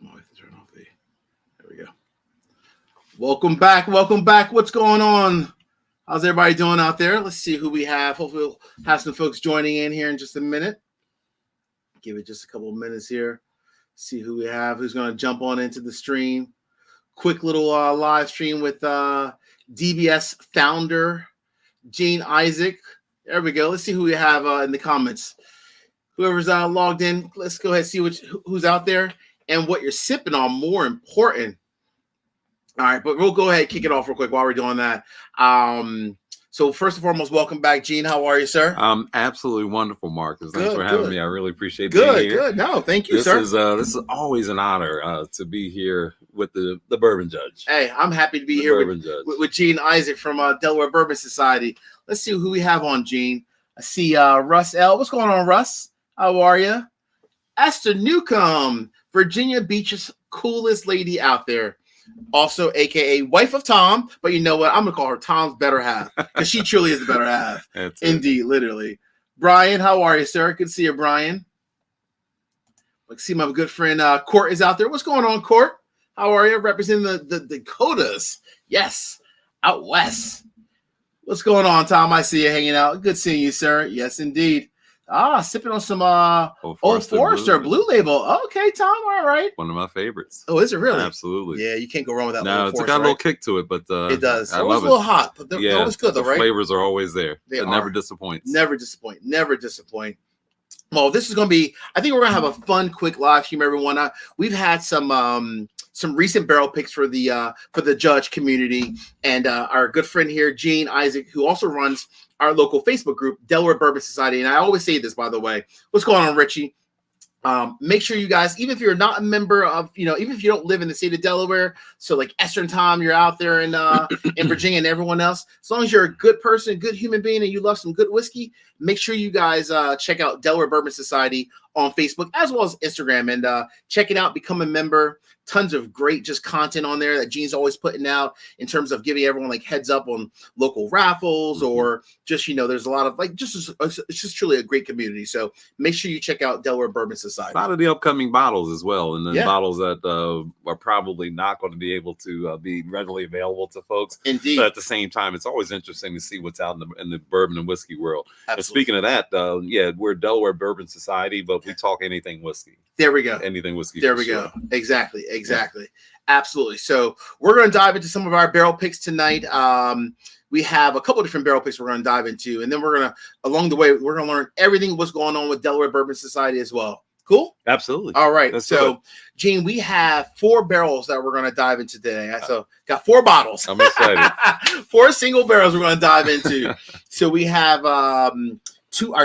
Come on, I have to turn off the. There we go. Welcome back. Welcome back. What's going on? How's everybody doing out there? Let's see who we have. Hopefully, we'll have some folks joining in here in just a minute. Give it just a couple of minutes here. See who we have. Who's going to jump on into the stream? Quick little live stream with DBS founder Gene Isaac. There we go. Let's see who we have in the comments. Whoever's logged in, let's go ahead and see who's out there and what you're sipping on. More important. All right, but we'll go ahead and kick it off real quick while we're doing that. So first and foremost, welcome back, Gene. How are you, sir? I'm absolutely wonderful, Marcus. Thanks for having me. I really appreciate being here. Good. No, thank you, sir. This is always an honor to be here with the Bourbon Judge. Hey, I'm happy to be here with Gene Isaac from Delaware Bourbon Society. Let's see who we have on, Gene. I see Russ L. What's going on, Russ? How are you? Esther Newcomb, Virginia Beach's coolest lady out there. Also, a.k.a. wife of Tom, but you know what? I'm going to call her Tom's better half because she truly is the better half. Indeed, literally. Brian, how are you, sir? Good to see you, Brian. Let's see my good friend Court is out there. What's going on, Court? How are you? Representing the Dakotas. Yes, out west. What's going on, Tom? I see you hanging out. Good seeing you, sir. Yes, indeed. Sipping on some Old Forester Blue Label. Okay, Tom. All right. One of my favorites. Oh, is it really? Absolutely. Yeah, you can't go wrong with that. No, it's got a little kick to it, but it does. I love a little hot, but they're always good, though, right? The flavors are always there. They never disappoint. Never disappoint. Never disappoint. Well, this is going to be. I think we're going to have a fun, quick live stream, everyone. We've had some recent barrel picks for the judge community, and our good friend here, Gene Isaac, who also runs our local Facebook group, Delaware Bourbon Society. And I always say this, by the way. What's going on, Richie? Make sure you guys, even if you're not a member of, even if you don't live in the state of Delaware, so like Esther and Tom, you're out there in Virginia and everyone else, as long as you're a good person, good human being, and you love some good whiskey, make sure you guys check out Delaware Bourbon Society on Facebook as well as Instagram and check it out, become a member. Tons of great just content on there that Gene's always putting out in terms of giving everyone like heads up on local raffles or just, there's a lot of it's just truly a great community. So make sure you check out Delaware Bourbon Society. A lot of the upcoming bottles as well. And then bottles that are probably not going to be able to be readily available to folks. Indeed. But at the same time, it's always interesting to see what's out in the bourbon and whiskey world. Absolutely. And speaking of that, we're Delaware Bourbon Society, but we talk anything whiskey. There we go. Anything whiskey. There we go. Exactly. Absolutely. So we're going to dive into some of our barrel picks tonight. We have a couple of different barrel picks we're going to dive into, and then we're going to, along the way, we're going to learn everything what's going on with Delaware Bourbon Society as well. Cool? Absolutely. All right. So, Gene, we have 4 barrels that we're going to dive into today. So, got 4 bottles. I'm excited. 4 single barrels we're going to dive into. So, we have our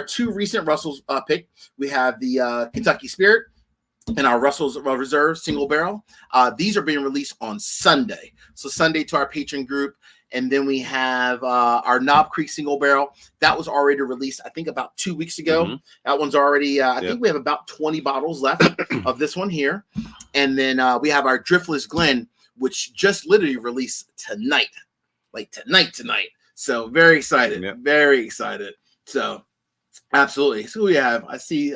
two recent Russell's pick. We have the Kentucky Spirit and our Russell's Reserve single barrel. These are being released on Sunday. So Sunday to our patron group. And then we have our Knob Creek single barrel. That was already released, I think, about 2 weeks ago. That one's already, I think we have about 20 bottles left of this one here. And then we have our Driftless Glen, which just literally released tonight. Like tonight. So very excited. Very excied. So absolutely. So we have, I see,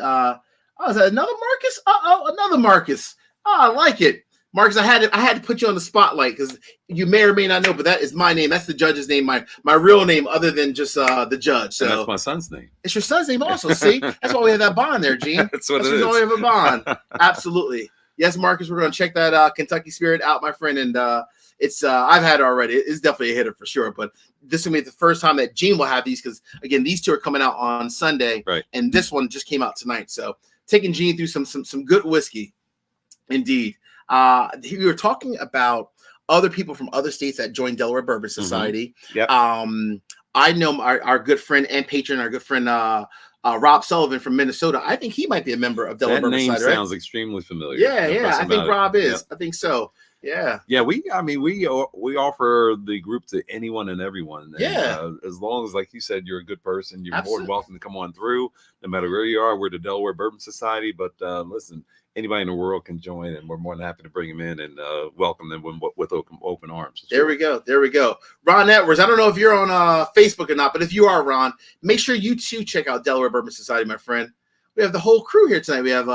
is that another Marcus? Another Marcus. I like it. Marcus, I had to put you on the spotlight because you may or may not know, but that is my name. That's the judge's name, my real name, other than just the judge. So and that's my son's name. It's your son's name also. See, that's why we have that bond there, Gene. That's what it is. That's why we have a bond. Absolutely. Yes, Marcus, we're going to check that Kentucky Spirit out, my friend, and it's I've had it already. It's definitely a hitter for sure, but this will be the first time that Gene will have these because again, these 2 are coming out on Sunday, right? And this one just came out tonight. So taking Gene through some good whiskey, indeed. We were talking about other people from other states that joined Delaware Bourbon Society. Yep. I know our good friend and patron, our good friend Rob Sullivan from Minnesota. I think he might be a member of Delaware Bourbon Society. That name sounds extremely familiar. Yeah. I think Rob is. Yep. I think so. Yeah. We offer the group to anyone and everyone. And, as long as, like you said, you're a good person, you're more than welcome to come on through. No matter where you are, we're the Delaware Bourbon Society. But listen, anybody in the world can join, and we're more than happy to bring them in and welcome them with open arms. There we go. Ron Edwards, I don't know if you're on Facebook or not, but if you are, Ron, make sure you too check out Delaware Bourbon Society, my friend. We have the whole crew here tonight. We have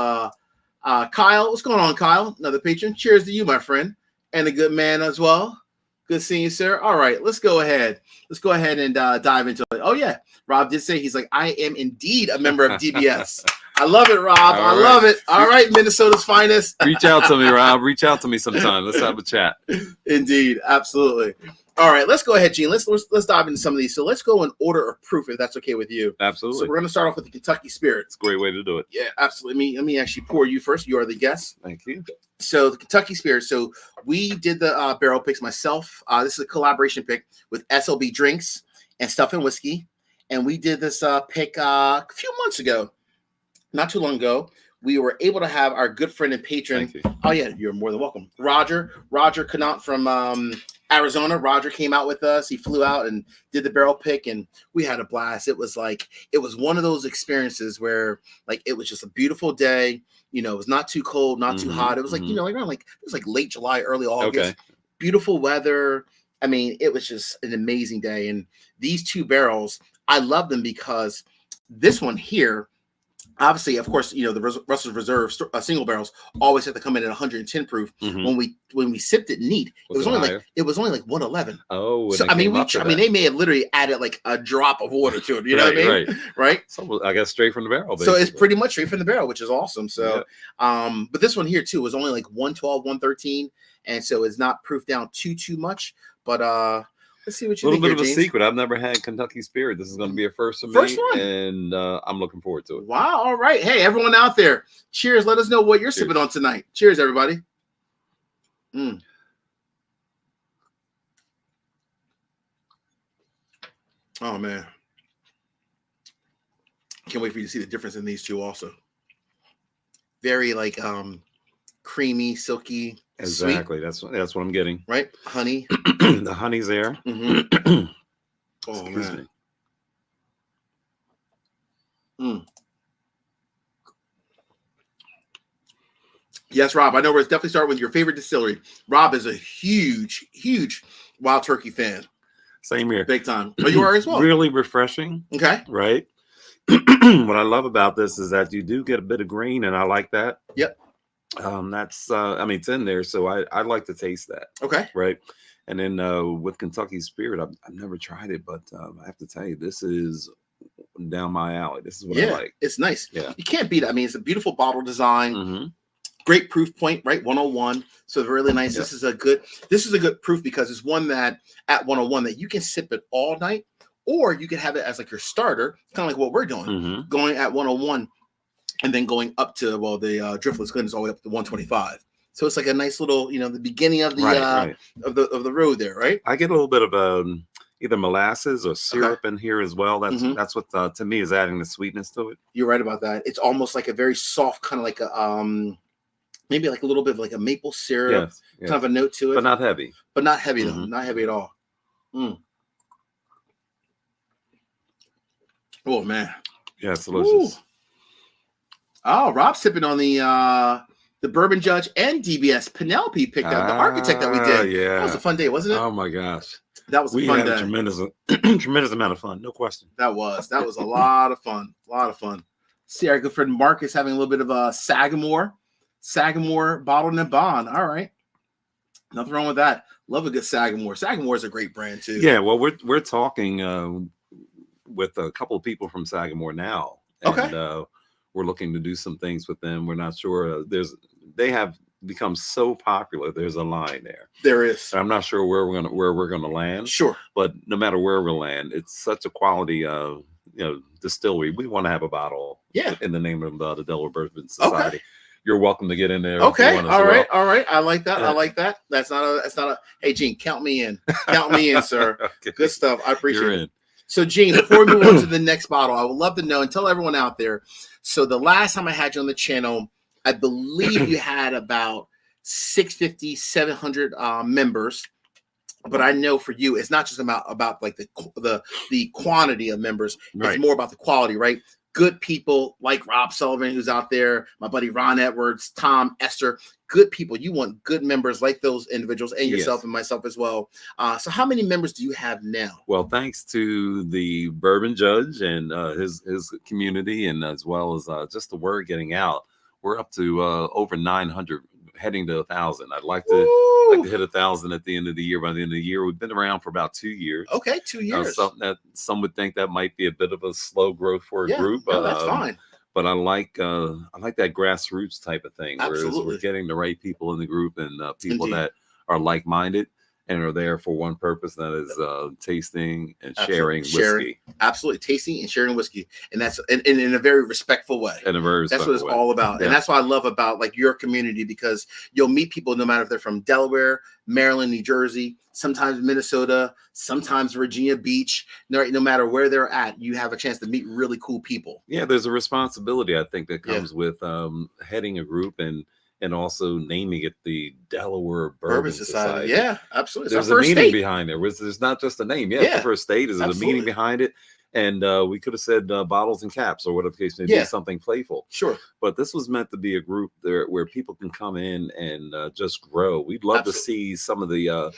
Kyle, what's going on, Kyle? Another patron. Cheers to you, my friend, and a good man as well. Good seeing you, sir. All right, let's go ahead. Let's go ahead and dive into it. Oh yeah, Rob did say he's like, I am indeed a member of DBS. I love it, Rob. I love it. All right, Minnesota's finest. Reach out to me, Rob. Reach out to me sometime. Let's have a chat. Indeed, absolutely. All right, let's go ahead, Gene. Let's dive into some of these. So let's go in order of proof, if that's okay with you. Absolutely. So we're going to start off with the Kentucky Spirit. It's a great way to do it. Yeah, absolutely. Let me actually pour you first. You are the guest. Thank you. So the Kentucky Spirit. So we did the barrel picks myself. This is a collaboration pick with SLB Drinks and Stuff and Whiskey, and we did this pick a few months ago, not too long ago. We were able to have our good friend and patron. Oh yeah, you're more than welcome. Roger Canot from Arizona. Roger came out with us. He flew out and did the barrel pick, and we had a blast. It was one of those experiences where like it was just a beautiful day. You know, it was not too cold, not too hot. It was like, you know, like around it was like late July, early August. Okay. Beautiful weather. I mean, it was just an amazing day. And these two barrels, I love them because this one here, obviously, of course, you know, the Russell's Reserve single barrels always have to come in at 110 proof. When we sipped it neat, it was only like 111. Oh, so I mean, they may have literally added like a drop of water to it. You know what I mean? Right. So I guess straight from the barrel. Basically. So it's pretty much straight from the barrel, which is awesome. So, but this one here too was only like 112, 113, and so it's not proof down too much. But let's see what you think. A little bit of a secret. I've never had Kentucky Spirit. This is going to be a first for me. First one. And I'm looking forward to it. Wow. All right. Hey, everyone out there. Cheers. Let us know what you're sipping on tonight. Cheers, everybody. Oh, man. Can't wait for you to see the difference in these two also. Very like creamy, silky. Exactly. Sweet. That's what I'm getting. Right? Honey. The honey's there. Oh, man. Yes, Rob. I know we're definitely starting with your favorite distillery. Rob is a huge Wild Turkey fan. Same here. Big time. Oh, you are as well. Really refreshing. Okay. Right? What I love about this is that you do get a bit of green, and I like that. Yep. That's I mean, it's in there, so I like to taste that. Okay. Right. And then with Kentucky Spirit, I've never tried it, but I have to tell you, this is down my alley. This is what I like. It's nice. Yeah. You can't beat it. I mean, it's a beautiful bottle design. Great proof point, right? 101. So really nice. This is a good proof because it's one that at 101 that you can sip it all night, or you can have it as like your starter, kind of like what we're doing, going at 101 and then going up to, well, the Driftless Glen is all the way up to 125. So it's like a nice little, you know, the beginning of the of the road there, right? I get a little bit of either molasses or syrup in here as well. That's what to me is adding the sweetness to it. You're right about that. It's almost like a very soft, kind of like a maybe like a little bit of like a maple syrup, kind of a note to it, but not heavy. But not heavy though, not heavy at all. Oh man, yeah, it's delicious. Ooh. Oh, Rob's sipping on the Bourbon Judge and DBS Penelope picked up the architect that we did. Yeah, that was a fun day, wasn't it? Oh my gosh, that was a fun day. Tremendous amount of fun, no question. That was a lot of fun. See our good friend Marcus having a little bit of a Sagamore bottled in a bond. All right, nothing wrong with that. Love a good Sagamore. Sagamore is a great brand too. Yeah, well, we're talking with a couple of people from Sagamore now. And, we're looking to do some things with them. We're not sure. They have become so popular. There's a line there. There is. I'm not sure where we're gonna land. Sure. But no matter where we land, it's such a quality distillery. We want to have a bottle. Yeah. In the name of the Delaware Bourbon Society. Okay. You're welcome to get in there. Okay. All right. I like that. I like that. That's not a. Hey, Gene, count me in. Count me in, sir. Okay. Good stuff. I appreciate it. So, Gene, before we move on to the next bottle, I would love to know and tell everyone out there. So, the last time I had you on the channel, I believe you had about 650, 700 members. But I know for you, it's not just about like the quantity of members. Right. It's more about the quality, right? Good people like Rob Sullivan, who's out there, my buddy Ron Edwards, Tom, Esther, good people. You want good members like those individuals and yourself and myself as well. So how many members do you have now? Well, thanks to the Bourbon Judge and his community, and as well as just the word getting out, we're up to over 900, heading to 1,000. I'd like to hit 1,000 at the end of the year. By the end of the year, we've been around for about 2 years. Okay, 2 years. Something that some would think that might be a bit of a slow growth for a group. No, that's fine. But I like that grassroots type of thing. Absolutely. Whereas we're getting the right people in the group and people that are like-minded and are there for one purpose, that is tasting and sharing whiskey. Absolutely, tasting and sharing whiskey, and that's in a very respectful way. That's what it's all about, and that's what I love about like your community, because you'll meet people no matter if they're from Delaware, Maryland, New Jersey, sometimes Minnesota, sometimes Virginia Beach. No matter where they're at, you have a chance to meet really cool people. Yeah, there's a responsibility I think that comes with heading a group and also naming it the Delaware Bourbon Society. Yeah, absolutely. There's a meaning behind there. There's not just a name. Yeah, it's the first state. There's a meaning behind it. And we could have said bottles and caps or whatever the case may be, something playful. Sure. But this was meant to be a group there where people can come in and just grow. We'd love to see some of the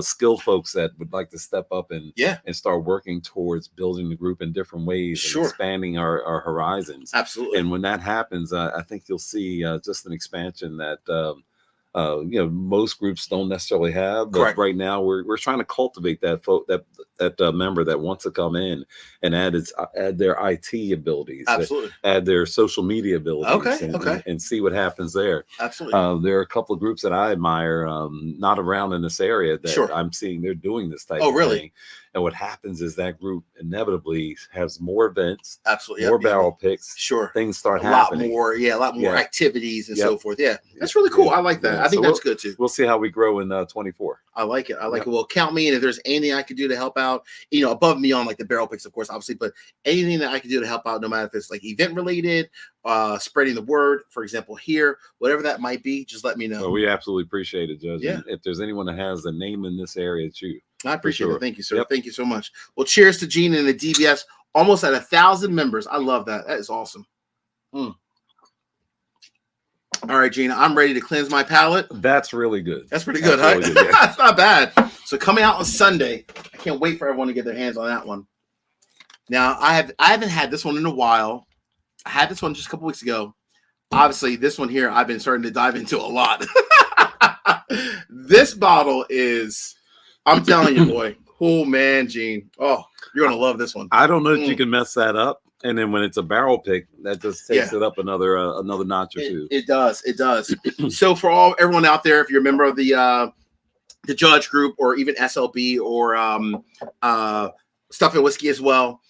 skilled folks that would like to step up and start working towards building the group in different ways and expanding our horizons. Absolutely. And when that happens, I think you'll see just an expansion that most groups don't necessarily have. But right now we're trying to cultivate that member that wants to come in and add their IT abilities, add their social media abilities, and see what happens there. Absolutely. There are a couple of groups that I admire, not around in this area, that I'm seeing they're doing this type of thing. And what happens is that group inevitably has more events, more barrel picks. Sure. Things start happening. A lot more activities and so forth. Yeah. That's really cool. I like that. I think that's good too. We'll see how we grow in 24. I like it. I like it. Well, count me in if there's anything I could do to help out, above me on like the barrel picks, of course, obviously, but anything that I can do to help out, no matter if it's like event related, spreading the word, for example, here, whatever that might be, just let me know. Well, we absolutely appreciate it, Judge. Yeah. If there's anyone that has a name in this area, it's you. I appreciate it. Thank you, sir. Thank you so much. Well, cheers to Gene and the DBS. Almost at 1,000 members. I love that. That is awesome. All right, Gene, I'm ready to cleanse my palate. That's really good. That's pretty good, huh? Really good, That's not bad. So coming out on Sunday, I can't wait for everyone to get their hands on that one. Now, I haven't had this one in a while. I had this one just a couple weeks ago. Obviously, this one here, I've been starting to dive into a lot. This bottle is, I'm telling you, boy. Oh, man, Gene. Oh, you're going to love this one. I don't know if you can mess that up. And then when it's a barrel pick, that just takes it up another notch or two. It does. It does. So for everyone out there, if you're a member of the Judge group or even SLB or Stuff and Whiskey as well,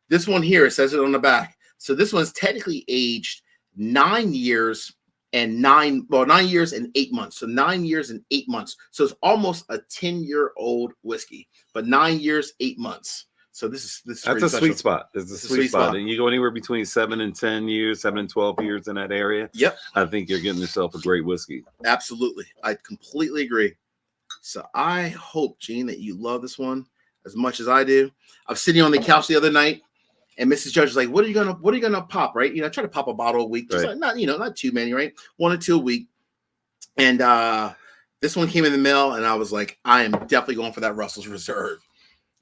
this one here, it says it on the back. So this one's technically aged 9 years and 9 years and 8 months. So 9 years and 8 months. So it's almost a 10-year-old whiskey, but 9 years, 8 months. So this is that's a sweet spot. It's a sweet spot. And you go anywhere between 7 and 10 years, 7 and 12 years in that area. Yep. I think you're getting yourself a great whiskey. Absolutely. I completely agree. So I hope, Gene, that you love this one as much as I do. I was sitting on the couch the other night, and Mrs. Judge was like, what are you gonna pop, right? I try to pop a bottle a week, just like not too many, right? 1 or 2 a week. And this one came in the mail, and I was like, I am definitely going for that Russell's Reserve.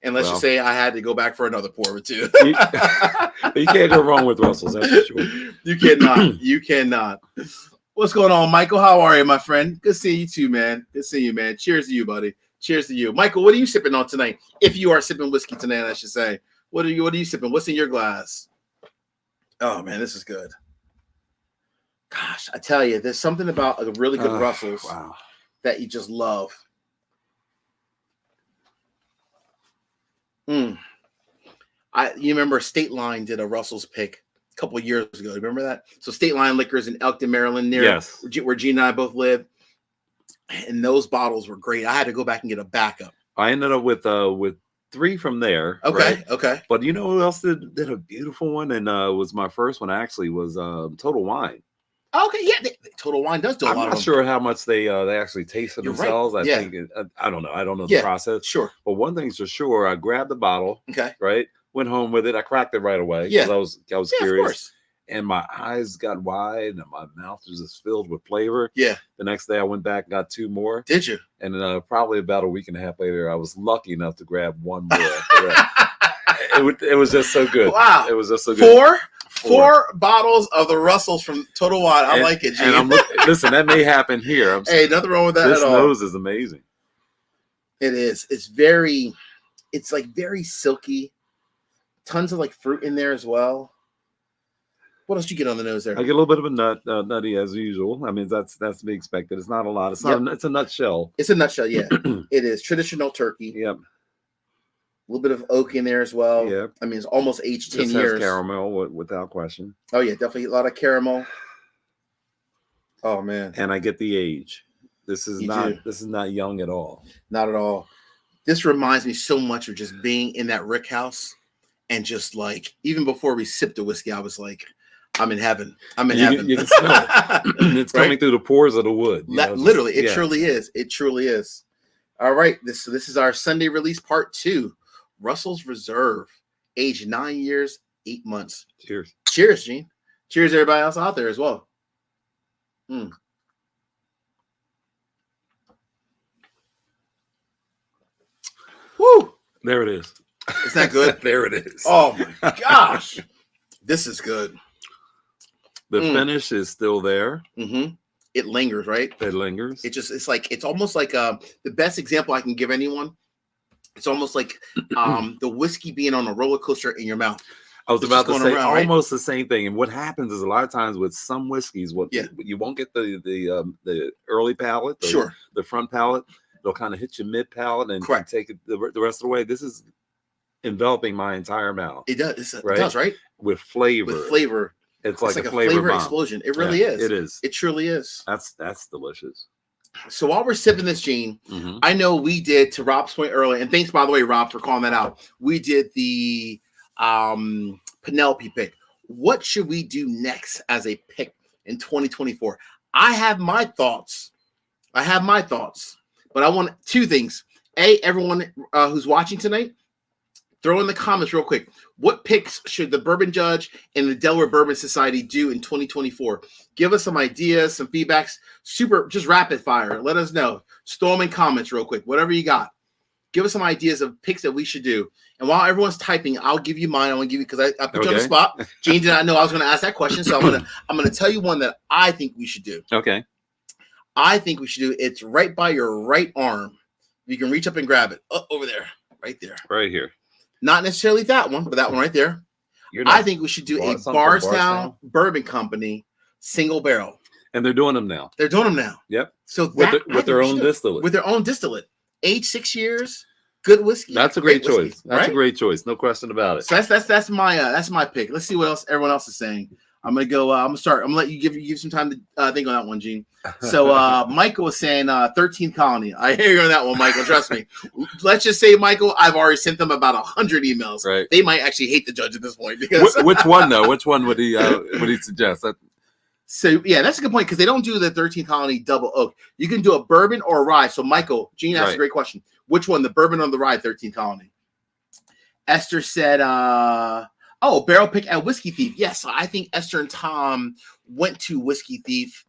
And let's just say I had to go back for another pour or two. You can't go wrong with Russell's, that's for sure. You cannot. You cannot. What's going on, Michael? How are you, my friend? Good seeing you too, man. Good seeing you, man. Cheers to you, buddy. Cheers to you. Michael, what are you sipping on tonight? If you are sipping whiskey tonight, I should say. What are you sipping? What's in your glass? Oh, man, this is good. Gosh, I tell you, there's something about a really good Russell's that you just love. You remember State Line did a Russell's pick a couple of years ago. Remember that? So State Line Liquors in Elkton, Maryland, near where Gene and I both live. And those bottles were great. I had to go back and get a backup. I ended up with 3 from there. Okay. Right? Okay. But you know who else did a beautiful one? And was my first one actually was Total Wine. Okay, yeah, Total Wine does do a lot of them. I'm not sure how much they actually taste for themselves. Right. I think I don't know. I don't know the process. Sure. But one thing's for sure, I grabbed the bottle. Okay. Right. Went home with it. I cracked it right away. Yeah. I was curious. and my eyes got wide and my mouth was just filled with flavor. Yeah. The next day I went back and got 2 more. Did you? And probably about a week and a half later, I was lucky enough to grab 1 more. It was just so good. Wow. It was just so good. Four bottles of the Russells from Total Wine. I like it, Gene. And listen, that may happen here. Hey, nothing wrong with that at all. This nose is amazing. It is. It's like very silky. Tons of like fruit in there as well. What else you get on the nose there? I get a little bit of a nutty as usual. I mean, that's to be expected. It's not a lot. It's not. It's a nutshell. It's a nutshell. Yeah, it is traditional turkey. Yep. A little bit of oak in there as well. Yeah. I mean, it's almost aged 10 This years. has caramel without question. Oh yeah, definitely a lot of caramel. Oh man. And I get the age. This is not young at all. Not at all. This reminds me so much of just being in that rick house and just like even before we sipped the whiskey, I was like, I'm in heaven. I'm in heaven. You can smell it. It's coming through the pores of the wood. Literally, it truly is. It truly is. All right. This is our Sunday release part 2. Russell's Reserve, age 9 years, 8 months. Cheers. Cheers, Gene. Cheers, everybody else out there as well. Woo! There it is. Is that good? There it is. Oh my gosh. This is good. The finish is still there. Mm-hmm. It lingers, right? It lingers. It's almost like the best example I can give anyone. It's almost like the whiskey being on a roller coaster in your mouth. I was about to say around, almost the same thing. And what happens is a lot of times with some whiskeys, you won't get the early palate, the front palate. It'll kind of hit your mid palate and take it the rest of the way. This is enveloping my entire mouth. It does. It does, right? With flavor. It's like a flavor bomb. Explosion. It really is. It is. It truly is. That's delicious. So while we're sipping this, Gene, I know we did, to Rob's point earlier, and thanks, by the way, Rob, for calling that out. We did the Penelope pick. What should we do next as a pick in 2024? I have my thoughts. But I want 2 things. A, everyone who's watching tonight, throw in the comments real quick. What picks should the Bourbon Judge and the Delaware Bourbon Society do in 2024? Give us some ideas, some feedbacks. Just rapid fire. Let us know. Storm in comments real quick. Whatever you got. Give us some ideas of picks that we should do. And while everyone's typing, I'll give you mine. I want to give you because I put you on the spot. Gene did not know I was going to ask that question, so I'm gonna tell you one that I think we should do. Okay. I think we should do. It's right by your right arm. You can reach up and grab it. Over there, right there, right here. Not necessarily that one, but that one right there. I think we should do a Bardstown Bourbon Company single barrel. And they're doing them now. Yep. So with their own distillate. With their own distillate. Age 6 years. Good whiskey. That's a great choice. That's a great choice. No question about it. So that's my pick. Let's see what else everyone else is saying. I'm gonna go. I'm gonna start. I'm gonna let you give some time to think on that one, Gene. So Michael was saying 13th Colony. I hear you on that one, Michael. Trust me. Let's just say, Michael, I've already sent them about 100 emails. Right. They might actually hate the judge at this point because which one though? Which one would he suggest? So yeah, that's a good point because they don't do the 13th Colony double oak. You can do a bourbon or a rye. So Michael, Gene asked a great question. Which one, the bourbon or the rye? 13th Colony. Esther said, Barrel Pick and Whiskey Thief. Yes, I think Esther and Tom went to Whiskey Thief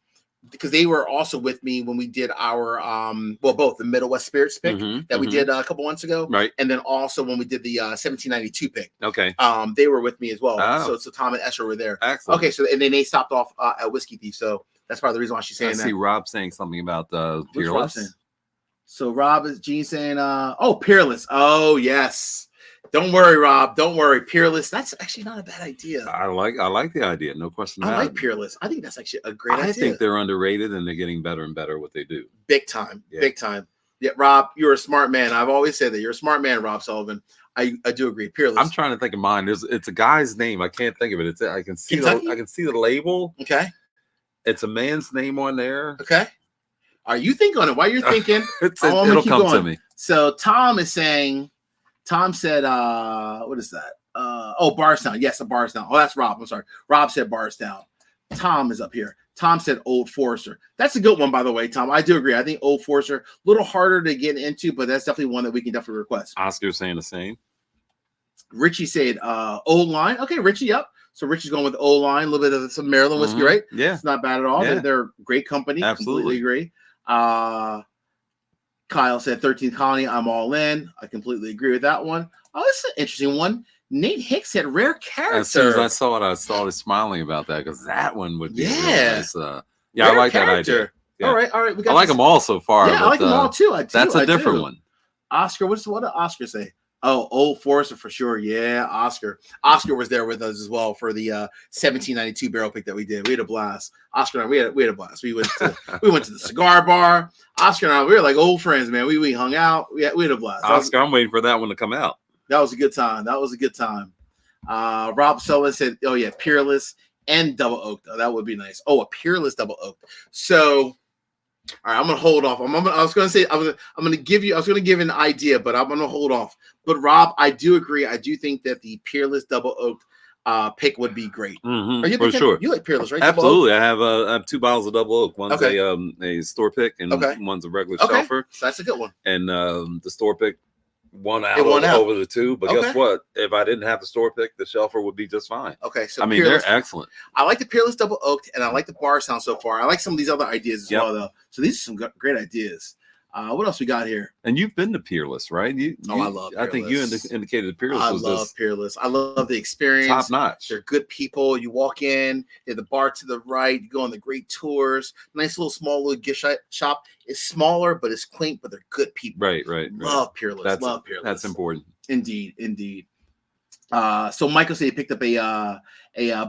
because they were also with me when we did our both the Middle West Spirits pick that we did a couple months ago, right? And then also when we did the 1792 pick. Okay, they were with me as well. Oh. So Tom and Esther were there. Excellent. Okay, so and then they stopped off at Whiskey Thief. So that's part of the reason why she's saying that. I see Rob saying something about Peerless. So Rob is Gene saying, Peerless. Oh yes. Don't worry, Rob. Don't worry. Peerless. That's actually not a bad idea. I like the idea. No question about it. I like Peerless. I think that's actually a great idea. I think they're underrated and they're getting better and better at what they do. Big time. Yeah. Big time. Yeah, Rob, you're a smart man. I've always said that. You're a smart man, Rob Sullivan. I do agree. Peerless. I'm trying to think of mine. It's a guy's name. I can't think of it. I can see the label. Okay. It's a man's name on there. Okay. Are you thinking on it? While you're thinking, it'll come to me. So Tom said, what is that? Bardstown. Yes, a Bardstown. Oh, that's Rob. I'm sorry. Rob said Bardstown. Tom is up here. Tom said Old Forester. That's a good one, by the way, Tom. I do agree. I think Old Forester, a little harder to get into, but that's definitely one that we can definitely request. Oscar's saying the same. Richie said Old Line. Okay, Richie, yep. So Rich is going with O-Line, a little bit of some Maryland whiskey, right? Yeah. It's not bad at all. Yeah. They're great company. Absolutely. Completely agree. Kyle said 13th Colony, I'm all in. I completely agree with that one. Oh, this is an interesting one. Nate Hicks said rare character. As soon as I saw it, I started smiling about that because that one would be really nice. Rare I like character. that idea. Yeah. All right. I like them all so far. Yeah, I like them all too. That's a different one. Oscar, what did Oscar say? Oh, Old Forester for sure. Yeah, Oscar. Oscar was there with us as well for the 1792 barrel pick that we did. We had a blast. Oscar and I, we had a blast. We went to the cigar bar. Oscar and I, we were like old friends, man. We hung out. We had a blast. Oscar, I'm waiting for that one to come out. That was a good time. Rob Sullivan said, "Oh yeah, Peerless and double oaked. Oh, that would be nice. Oh, a Peerless double oaked." So. All right, I'm gonna hold off. I was gonna give an idea, but I'm gonna hold off. But Rob, I do agree. I do think that the Peerless double oaked pick would be great. For sure. You like Peerless, right? Absolutely. I have 2 bottles of double oak. One's a store pick, and one's a regular shelfer. So that's a good one. And the store pick won out over the 2. But guess what? If I didn't have the store pick, the shelfer would be just fine. Okay, so Peerless, they're excellent. I like the Peerless double oaked, and I like the bar sound so far. I like some of these other ideas as well, though. So these are some great ideas. What else we got here? And you've been to Peerless, right? I love Peerless. I think you indicated Peerless I was love Peerless. I love the experience. Top notch. They're good people. You walk in, they have the bar to the right. You go on the great tours. Nice small little gift shop. It's smaller, but it's quaint, but they're good people. Right. Love Peerless. Love Peerless. That's important. Indeed. So Michael said he picked up a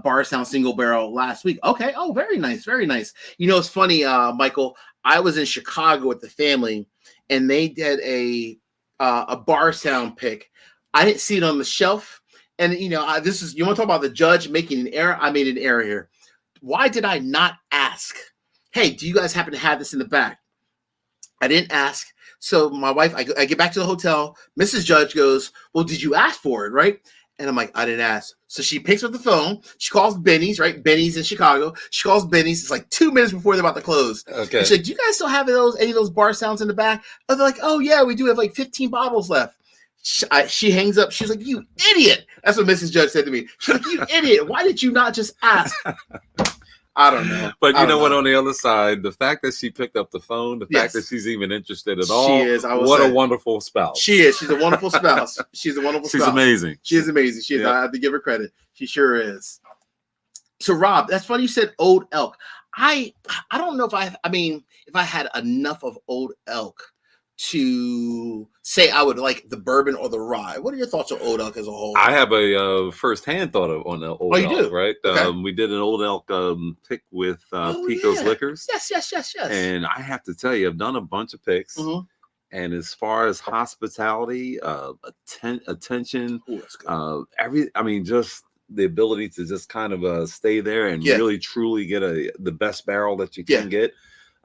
bar sound single barrel last week. Okay. Oh, very nice. You know, it's funny, Michael. I was in Chicago with the family, and they did a bar sound pick. I didn't see it on the shelf, and you know, you want to talk about the judge making an error? I made an error here. Why did I not ask? Hey, do you guys happen to have this in the back? I didn't ask. So my wife, I get back to the hotel. Mrs. Judge goes, "Well, did you ask for it, right?" And I'm like, "I didn't ask." So she picks up the phone. She calls Benny's, right? Benny's in Chicago. She calls Benny's. It's like 2 minutes before they're about to close. Okay. She's like, "Do you guys still have any of those bar sounds in the back?" Oh, they're like, "Oh yeah, we do have like 15 bottles left." She hangs up. She's like, "You idiot!" That's what Mrs. Judge said to me. She's like, "You idiot! Why did you not just ask?" I don't know. But you know what? On the other side, the fact that she picked up the phone, the fact that she's even interested at all. She is. What a wonderful spouse. She is. She's a wonderful spouse. She's amazing. She is amazing. She is. I have to give her credit. She sure is. So Rob, that's funny you said Old Elk. I don't know if if I had enough of Old Elk to say I would like the bourbon or the rye. What are your thoughts on Old Elk as a whole? I have a first-hand thought on the Old Elk, do? Right? Okay. We did an Old Elk pick with Pico's Liquors. Yes. And I have to tell you, I've done a bunch of picks. Mm-hmm. And as far as hospitality, attention, just the ability to just kind of stay there and really truly get the best barrel that you can get.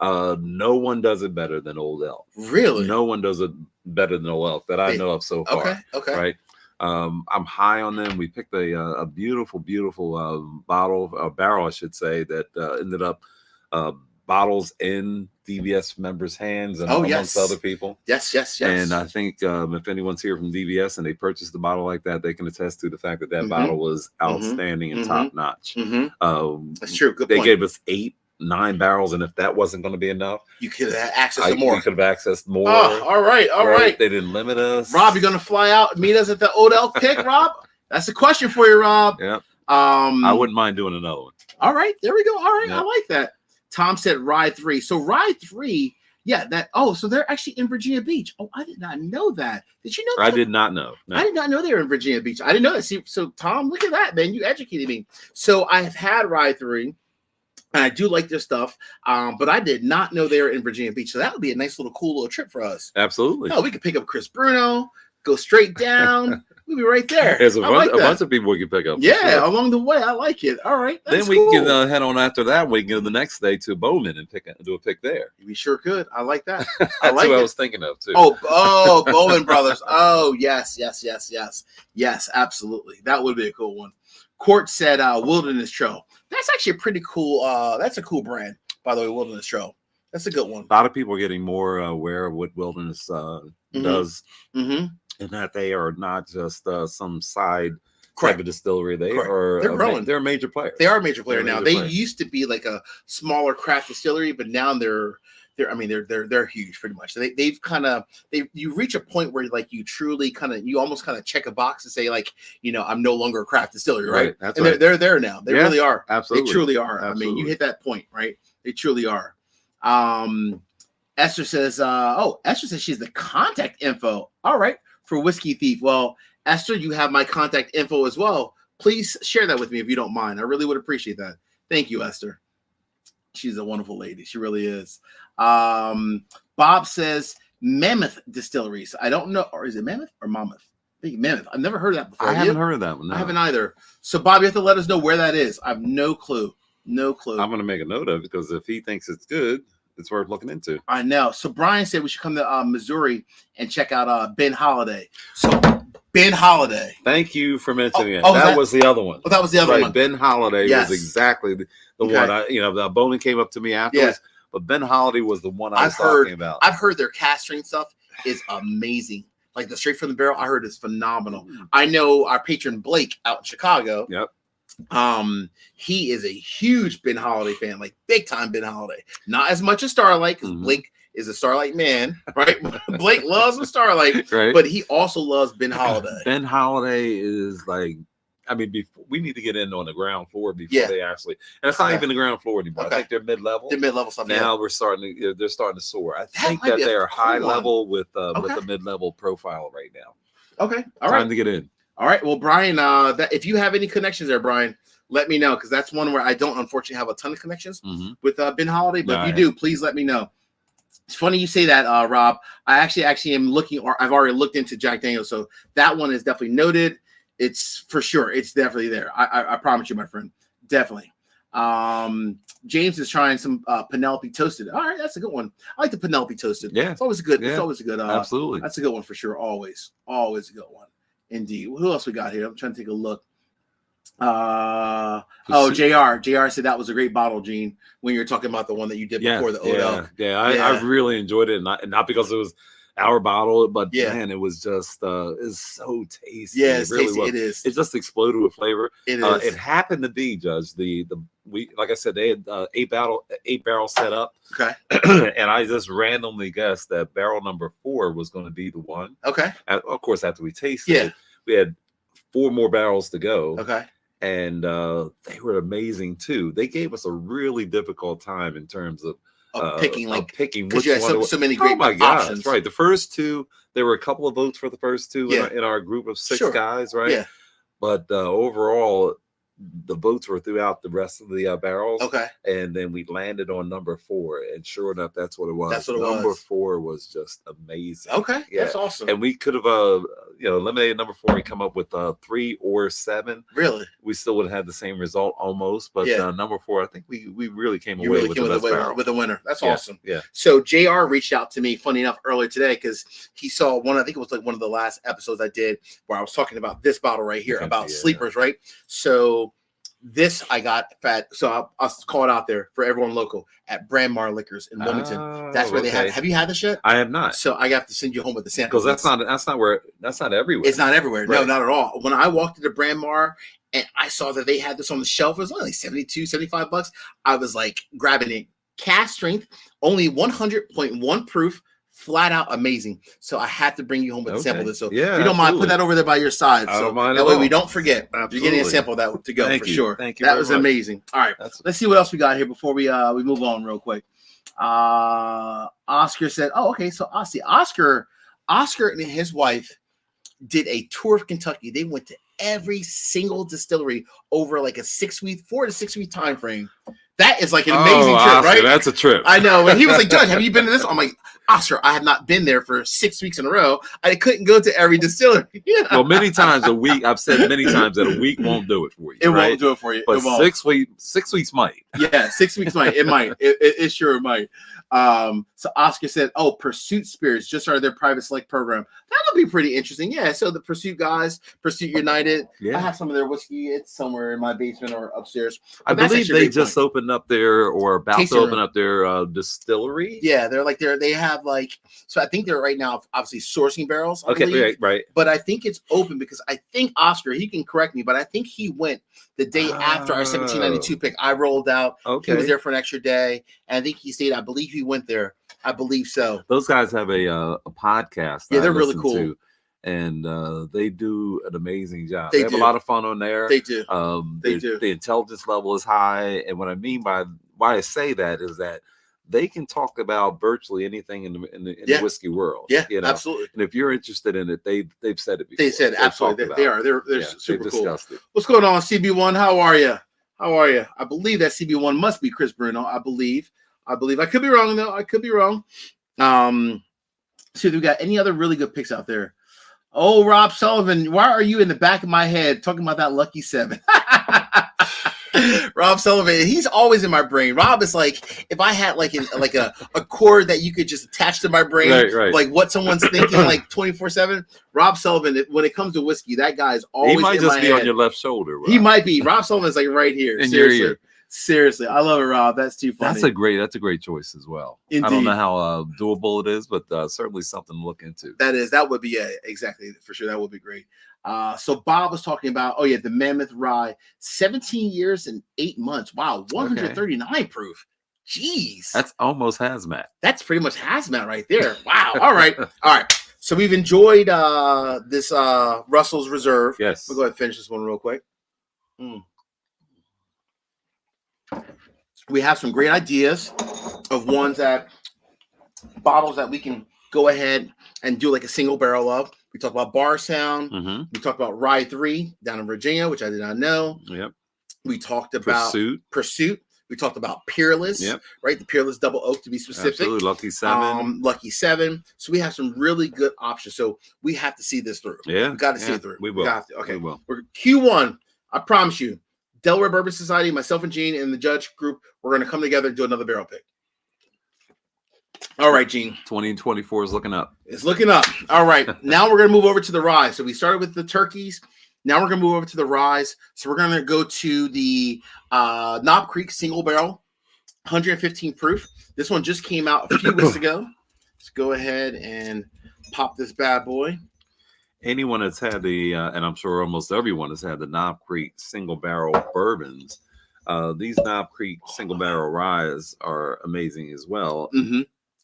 No one does it better than Old Elk. Really? No one does it better than Old Elk that I know of so far. Okay. Right. I'm high on them. We picked a beautiful barrel, I should say, that ended up bottles in DVS members' hands and amongst other people. Yes. And I think if anyone's here from DVS and they purchased a bottle like that, they can attest to the fact that bottle was outstanding and top notch. That's true. Good point. They gave us 8-9 barrels, and if that wasn't going to be enough, you could have accessed more. You could have accessed more. Oh, all right. They didn't limit us. Rob, you're going to fly out and meet us at the Old Elk pick, Rob? That's a question for you, Rob. Yeah. I wouldn't mind doing another one. All right. There we go. All right. Yeah. I like that. Tom said Rye 3. So Rye 3, so they're actually in Virginia Beach. Oh, I did not know that. Did you know that? I did not know. No. I did not know they were in Virginia Beach. I didn't know that. See, so Tom, look at that, man. You educated me. So I have had Rye 3. And I do like their stuff, but I did not know they were in Virginia Beach. So that would be a nice cool little trip for us. Absolutely. Oh, we could pick up Chris Bruno, go straight down. We'll be right there. There's a bunch of people we can pick up. Yeah, sure. Along the way. I like it. All right. Then we can head on after that. We can go the next day to Bowman and do a pick there. We sure could. I like that. That's what I was thinking of, too. Oh, Bowman Brothers. Oh, yes. Yes, absolutely. That would be a cool one. Court said Wilderness Trail. That's actually a pretty cool. That's a cool brand, by the way. Wilderness Trail. That's a good one. A lot of people are getting more aware of what Wilderness does, and that they are not just some side type of distillery. They're growing. They're a major player. They are a major player now. They used to be like a smaller craft distillery, but now they're huge pretty much. You reach a point where like you almost kind of check a box and say like, I'm no longer a craft distillery, right? That's and right. They're there now. They really are. Absolutely. They truly are. Absolutely. I mean, you hit that point, right? They truly are. Esther says, Esther says she's the contact info. All right, for Whiskey Thief. Well, Esther, you have my contact info as well. Please share that with me if you don't mind. I really would appreciate that. Thank you, Esther. She's a wonderful lady. She really is. Bob says Mammoth Distilleries. I don't know, or is it Mammoth or Monmouth? I think Mammoth. I've never heard of that before. I haven't heard of that one. No. I haven't either. So, Bob, you have to let us know where that is. I have no clue. No clue. I'm going to make a note of it because if he thinks it's good, it's worth looking into. I know. So Brian said we should come to Missouri and check out Ben Holiday. So Ben Holiday. Thank you for mentioning it. That was the other one. Oh, that was the other one. Ben Holiday was exactly the one. The Bowling came up to me afterwards, but Ben Holiday was the one I was talking about. I've heard their cast strength stuff is amazing. Like the straight from the barrel, I heard is phenomenal. I know our patron Blake out in Chicago. Yep. He is a huge Ben Holiday fan, like big time Ben Holiday. Not as much as Starlight, because Blake is a Starlight man, right? Blake loves some Starlight, right? But he also loves Ben Holiday. Ben Holiday is like, I mean, we need to get in on the ground floor before they actually, and it's not even the ground floor anymore. I think they're mid-level. They're mid-level something. Now they're starting to soar. I think that they're high level with the mid-level profile right now. Okay, all right. Time to get in. All right. Well, Brian, if you have any connections there, Brian, let me know, because that's one where I don't unfortunately have a ton of connections with Ben Holiday. But if you do, please let me know. It's funny you say that, Rob. I actually am looking, or I've already looked into Jack Daniels, so that one is definitely noted. It's for sure. It's definitely there. I promise you, my friend. Definitely. James is trying some Penelope Toasted. All right, that's a good one. I like the Penelope Toasted. Yeah, it's always a good. Yeah. It's always a good. Absolutely, that's a good one for sure. Always a good one. Indeed. Who else we got here? I'm trying to take a look. JR said that was a great bottle, Gene, when you're talking about the one that you did before the Odell. I really enjoyed it, and not because it was our bottle, but man, it was just it's so tasty. Yeah, it's really tasty. Was. It is. It just exploded with flavor. It is. It happened to be, Judge, we like I said, they had 8 barrel set up. Okay. And I just randomly guessed that barrel number 4 was going to be the one. Okay. And of course, after we tasted it, we had 4 more barrels to go. Okay. And they were amazing too. They gave us a really difficult time in terms of picking because you had so many great options. Right. The first 2, there were a couple of votes for the first 2 in our group of 6 guys, right? Yeah. But overall, the votes were throughout the rest of the barrels. Okay. And then we landed on number 4, and sure enough, that's what it was. That's what number 4 was just amazing. Okay. Yeah. That's awesome. And we could have eliminated number 4 and come up with 3 or 7. Really? We still would have had the same result almost, but number 4, I think we really came away with the winner. That's awesome. Yeah. So JR reached out to me, funny enough, earlier today, because he saw I think it was like one of the last episodes I did where I was talking about this bottle right here about sleepers, right? So this I got so I'll call it out there for everyone local at Brandmar Liquors in Wilmington. That's where they have. Have you had this yet? I have not. So I have to send you home with the sample because that's not everywhere. It's not everywhere. Right. No, not at all. When I walked into Brandmar and I saw that they had this on the shelf, it was only like $75. I was like grabbing it. Cast strength, only 100.1 proof. Flat out amazing. So I had to bring you home with a sample of this. So if you don't mind, put that over there by your side. So that way we don't forget. Absolutely. You're getting a sample of that to go sure. Thank you. That was amazing. All right. Let's see what else we got here before we move on real quick. Oscar said, so Oscar and his wife did a tour of Kentucky. They went to every single distillery over like a 4 to 6 week time frame. That is like an amazing trip, Oscar, right? That's a trip. I know. And he was like, Judge, have you been to this? I'm like, Oscar, I have not been there for 6 weeks in a row. I couldn't go to every distillery. Well, many times a week, I've said many times that a week won't do it for you. It won't do it for you. But 6 weeks might. Yeah, 6 weeks might. It might. It sure might. So Oscar said, Pursuit Spirits just started their private select program. That'll be pretty interesting. Yeah, so the Pursuit guys, Pursuit United. Yeah. I have some of their whiskey. It's somewhere in my basement or upstairs. But I believe they just opened up their, or about to open up their distillery. Yeah, they have have like, so I think they're right now obviously sourcing barrels. I Okay, believe, right. But I think it's open because I think Oscar, he can correct me, but I think he went the day after our 1792 pick. I rolled out. Okay. He was there for an extra day. And I think he stayed. I believe he went there. I believe so. Those guys have a podcast. Yeah, they're really cool. And they do an amazing job. They have a lot of fun on there. They do. They do. The intelligence level is high. And what I mean by why I say that is that they can talk about virtually anything in the whiskey world. Yeah, absolutely. And if you're interested in it, they've said it before. They said absolutely. They're super cool. It. What's going on, CB1? How are you? I believe that CB1 must be Chris Bruno. I believe. I could be wrong though. I could be wrong. See if we got any other really good picks out there. Oh, Rob Sullivan, why are you in the back of my head talking about that lucky 7? Rob Sullivan, he's always in my brain. Rob is like, if I had like a cord that you could just attach to my brain, right. Like what someone's thinking, like 24/7. Rob Sullivan, when it comes to whiskey, that guy is always. He might in just my be head. On your left shoulder. Rob. He might be. Rob Sullivan's like right here. In seriously. your ear. Seriously, I love it, Rob. That's too funny. That's a great choice as well. Indeed. I don't know how doable it is, but certainly something to look into. That would be exactly for sure. That would be great. So Bob was talking about the Mammoth Rye, 17 years and 8 months. Wow, 139 proof. Jeez, that's almost hazmat. That's pretty much hazmat right there. Wow. All right. So we've enjoyed this Russell's Reserve. Yes. We'll go ahead and finish this one real quick. We have some great ideas of bottles that we can go ahead and do like a single barrel of. We talked about Barstown. Mm-hmm. We talked about Rye 3 down in Virginia, which I did not know. Yep. We talked about Pursuit. We talked about Peerless. Yep. Right? The Peerless Double Oak to be specific. Absolutely. Lucky 7. So we have some really good options. So we have to see this through. Yeah. We got to see it through. We will. Okay. We will. We're Q1. I promise you. Delaware Bourbon Society, myself and Gene and the judge group, we're going to come together and do another barrel pick. All right, Gene. 2024 is looking up. It's looking up. All right. Now we're going to move over to the rye. So we started with the turkeys. Now we're going to move over to the rye. So we're going to go to the Knob Creek single barrel, 115 proof. This one just came out a few weeks ago. Let's go ahead and pop this bad boy. Anyone that's had and I'm sure almost everyone has had the Knob Creek single barrel bourbons. These Knob Creek single barrel ryes are amazing as well. Mm-hmm.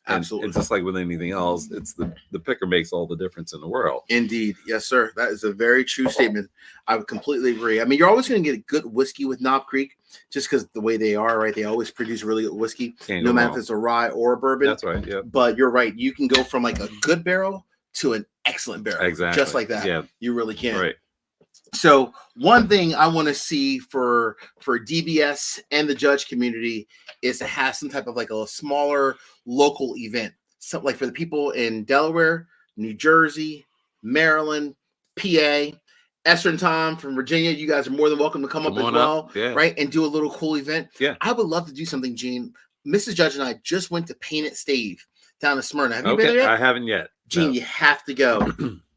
Absolutely. And just like with anything else, it's the picker makes all the difference in the world. Indeed. Yes, sir. That is a very true statement. I would completely agree. I mean, you're always going to get a good whiskey with Knob Creek just because the way they are, right? They always produce really good whiskey, no matter if it's a rye or a bourbon. That's right. Yeah. But you're right. You can go from like a good barrel to an excellent barrel. Exactly. Just like that. Yeah. You really can. Right. So one thing I want to see for DBS and the judge community is to have some type of like a smaller local event. Something like for the people in Delaware, New Jersey, Maryland, PA, Esther and Tom from Virginia. You guys are more than welcome to come up as well. Yeah. Right. And do a little cool event. Yeah. I would love to do something, Gene. Mrs. Judge and I just went to Painted Stave down in Smyrna. Have you been there yet? I haven't yet. Gene, you have to go.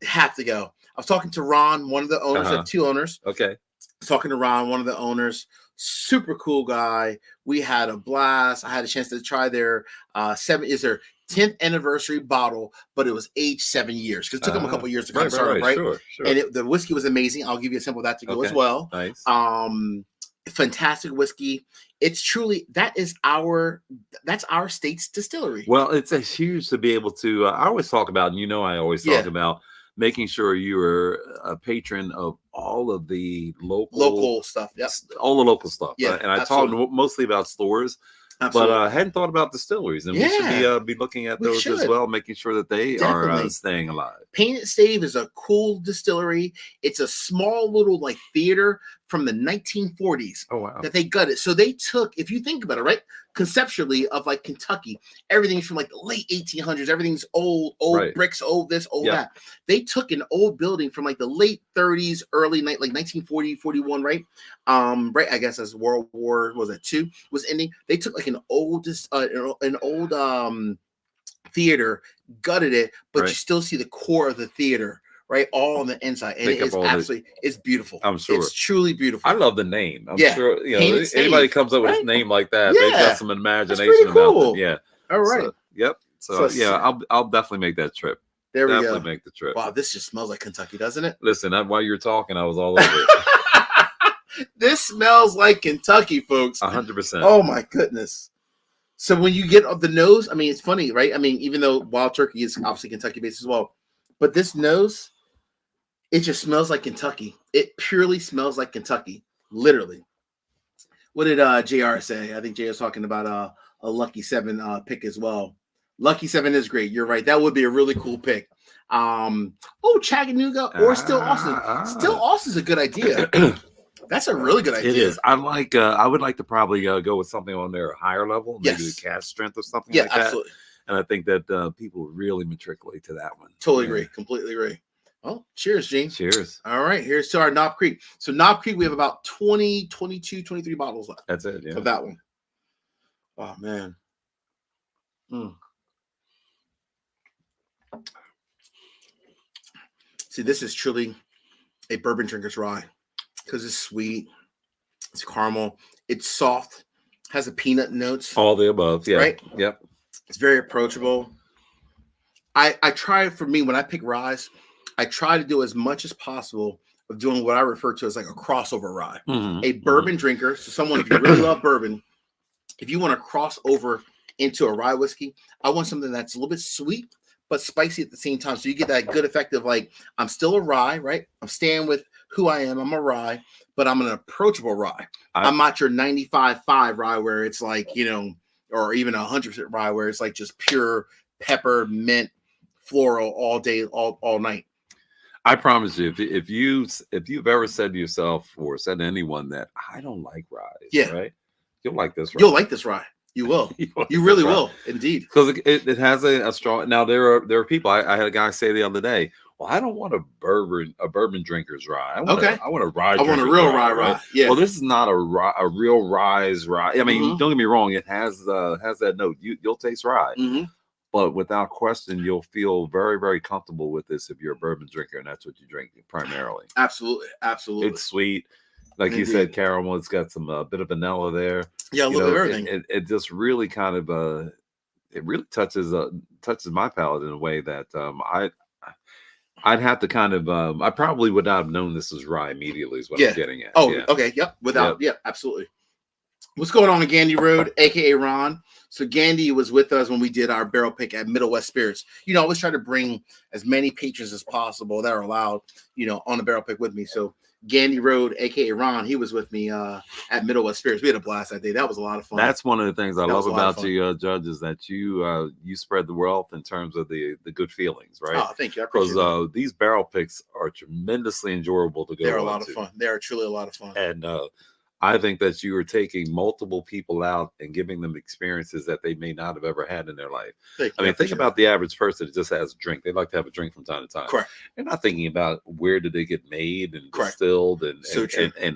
Have to go. I was talking to Ron, one of the owners. I have 2 owners. Okay. I was talking to Ron, one of the owners. Super cool guy. We had a blast. I had a chance to try their 10th anniversary bottle, but it was aged 7 years because it took them a couple years to kind of start, right? Sure. And the whiskey was amazing. I'll give you a sample of that to go as well. Nice. Fantastic whiskey. It's truly that's our state's distillery. Well, it's huge to be able to. I always talk about, and I always talk about making sure you are a patron of all of the local stuff. Yes, all the local stuff. Yeah, and I talk mostly about stores. Absolutely. But I hadn't thought about distilleries, and we should be looking at those as well, making sure that they are staying alive. Painted Stave is a cool distillery. It's a small little like theater from the 1940s. Oh, wow. That they gutted. So they took, if you think about it, right, conceptually of like Kentucky, everything's from like the late 1800s. Everything's old bricks, old this, old that. They took an old building from like the late 30s, early like 1940, 41, right? Right, I guess as World War II was ending. They took like an old theater, gutted it, but you still see the core of the theater, right? All on the inside. And it's absolutely, it's beautiful. I'm sure. It's truly beautiful. I love the name. I'm sure, anybody comes up with a name like that, they've got some imagination cool. about it. Yeah. All right. So, yep. So yeah, I'll definitely make that trip. There we definitely go. Make the trip. Wow, this just smells like Kentucky, doesn't it? Listen, while you're talking, I was all over it. This smells like Kentucky, folks. 100%. Oh my goodness. So when you get the nose, I mean, it's funny, right? I mean, even though Wild Turkey is obviously Kentucky-based as well, but this nose, it just smells like Kentucky. It purely smells like Kentucky, literally. What did JR say? I think JR was talking about a Lucky 7 pick as well. Lucky 7 is great. You're right. That would be a really cool pick. Chattanooga or Still Austin. Still Austin's a good idea. That's a really good idea. It is. I would like to probably go with something on their higher level, maybe the cast strength or something like that. Yeah, absolutely. And I think that people really matriculate to that one. Totally agree. Completely agree. Oh, cheers, Gene. Cheers. All right, here's to our Knob Creek. So Knob Creek, we have about 20, 22, 23 bottles left. That's it, yeah. Of that one. Oh, man. See, this is truly a bourbon drinker's rye because it's sweet, it's caramel, it's soft, has the peanut notes. All the above, yeah. Right? Yep. It's very approachable. I try, for me, when I pick ryes, I try to do as much as possible of doing what I refer to as like a crossover rye. A bourbon drinker, so someone, if you really love bourbon, if you want to cross over into a rye whiskey, I want something that's a little bit sweet, but spicy at the same time. So you get that good effect of like, I'm still a rye, right? I'm staying with who I am. I'm a rye, but I'm an approachable rye. I'm not your 95.5 rye where it's like, or even 100% rye where it's like just pure pepper, mint, floral all day, all night. I promise you, if you've ever said to yourself or said to anyone that I don't like rye, right? You'll like this rye. You'll like this rye. You will. You really will, indeed. Because it has a strong. Now there are people. I had a guy say the other day, "Well, I don't want a bourbon drinker's rye. I want a rye. I want a real rye. Right? Yeah. Well, this is not a real rye. I mean, don't get me wrong. It has that note. You'll taste rye. But without question, you'll feel very, very comfortable with this if you're a bourbon drinker, and that's what you drink primarily. Absolutely. It's sweet. Like you said, caramel. It's got some bit of vanilla there. Yeah, a little bit of everything. It just really kind of it really touches my palate in a way that I'd have to kind of I probably would not have known this is rye immediately is what I'm getting at. Okay, yep. Absolutely. What's going on in Gandy Road, aka Ron? So Gandy was with us when we did our barrel pick at Middle West Spirits. I always try to bring as many patrons as possible that are allowed, on the barrel pick with me. So Gandy Road, aka Ron, he was with me at Middle West Spirits. We had a blast that day. That was a lot of fun. That's one of the things I love about you, Judge, is that you spread the wealth in terms of the good feelings, right? Oh, thank you. Because these barrel picks are tremendously enjoyable to go. They're a lot of fun. They are truly a lot of fun. And I think that you are taking multiple people out and giving them experiences that they may not have ever had in their life. Think about the average person that just has a drink. They like to have a drink from time to time. Correct. They're not thinking about where did they get made and distilled and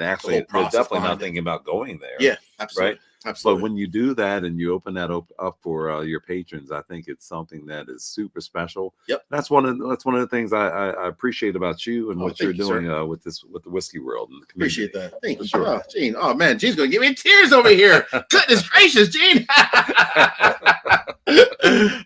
actually they're definitely not thinking about going there. Yeah, absolutely. Right? Absolutely. But when you do that and you open that up for your patrons, I think it's something that is super special. Yep. That's one of the things I appreciate about you and what you're doing with the whiskey world and the community. Appreciate that. Thank you, sure. Gene. Oh man, Gene's gonna give me tears over here. Goodness gracious, Gene.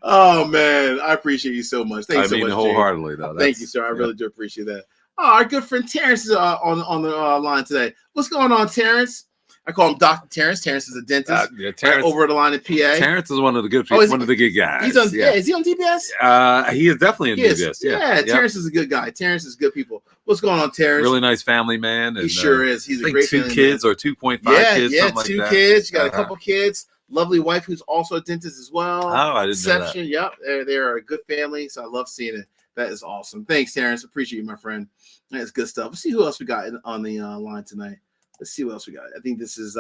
Oh man, I appreciate you so much. Thank you so much, wholeheartedly, though. Thank you, sir. I really do appreciate that. Oh, our good friend Terrence is on the line today. What's going on, Terrence? I call him Dr. Terrence. Terrence is a dentist. Terrence, over the line in PA. Terrence is one of the good people, one of the good guys. He's on. Is he on DPS? He is definitely on DPS. Yeah. Terrence is a good guy. Terrence is good people. What's going on, Terrence? Really nice family man. And, he sure is. He's a great two kids or 2.5 kids. Yeah, two kids. You got a couple kids. Lovely wife who's also a dentist as well. Oh, I didn't know that. Yep, they're a good family. So I love seeing it. That is awesome. Thanks, Terrence. Appreciate you, my friend. That's good stuff. Let's see who else we got on the line tonight. Let's see what else we got. I think this is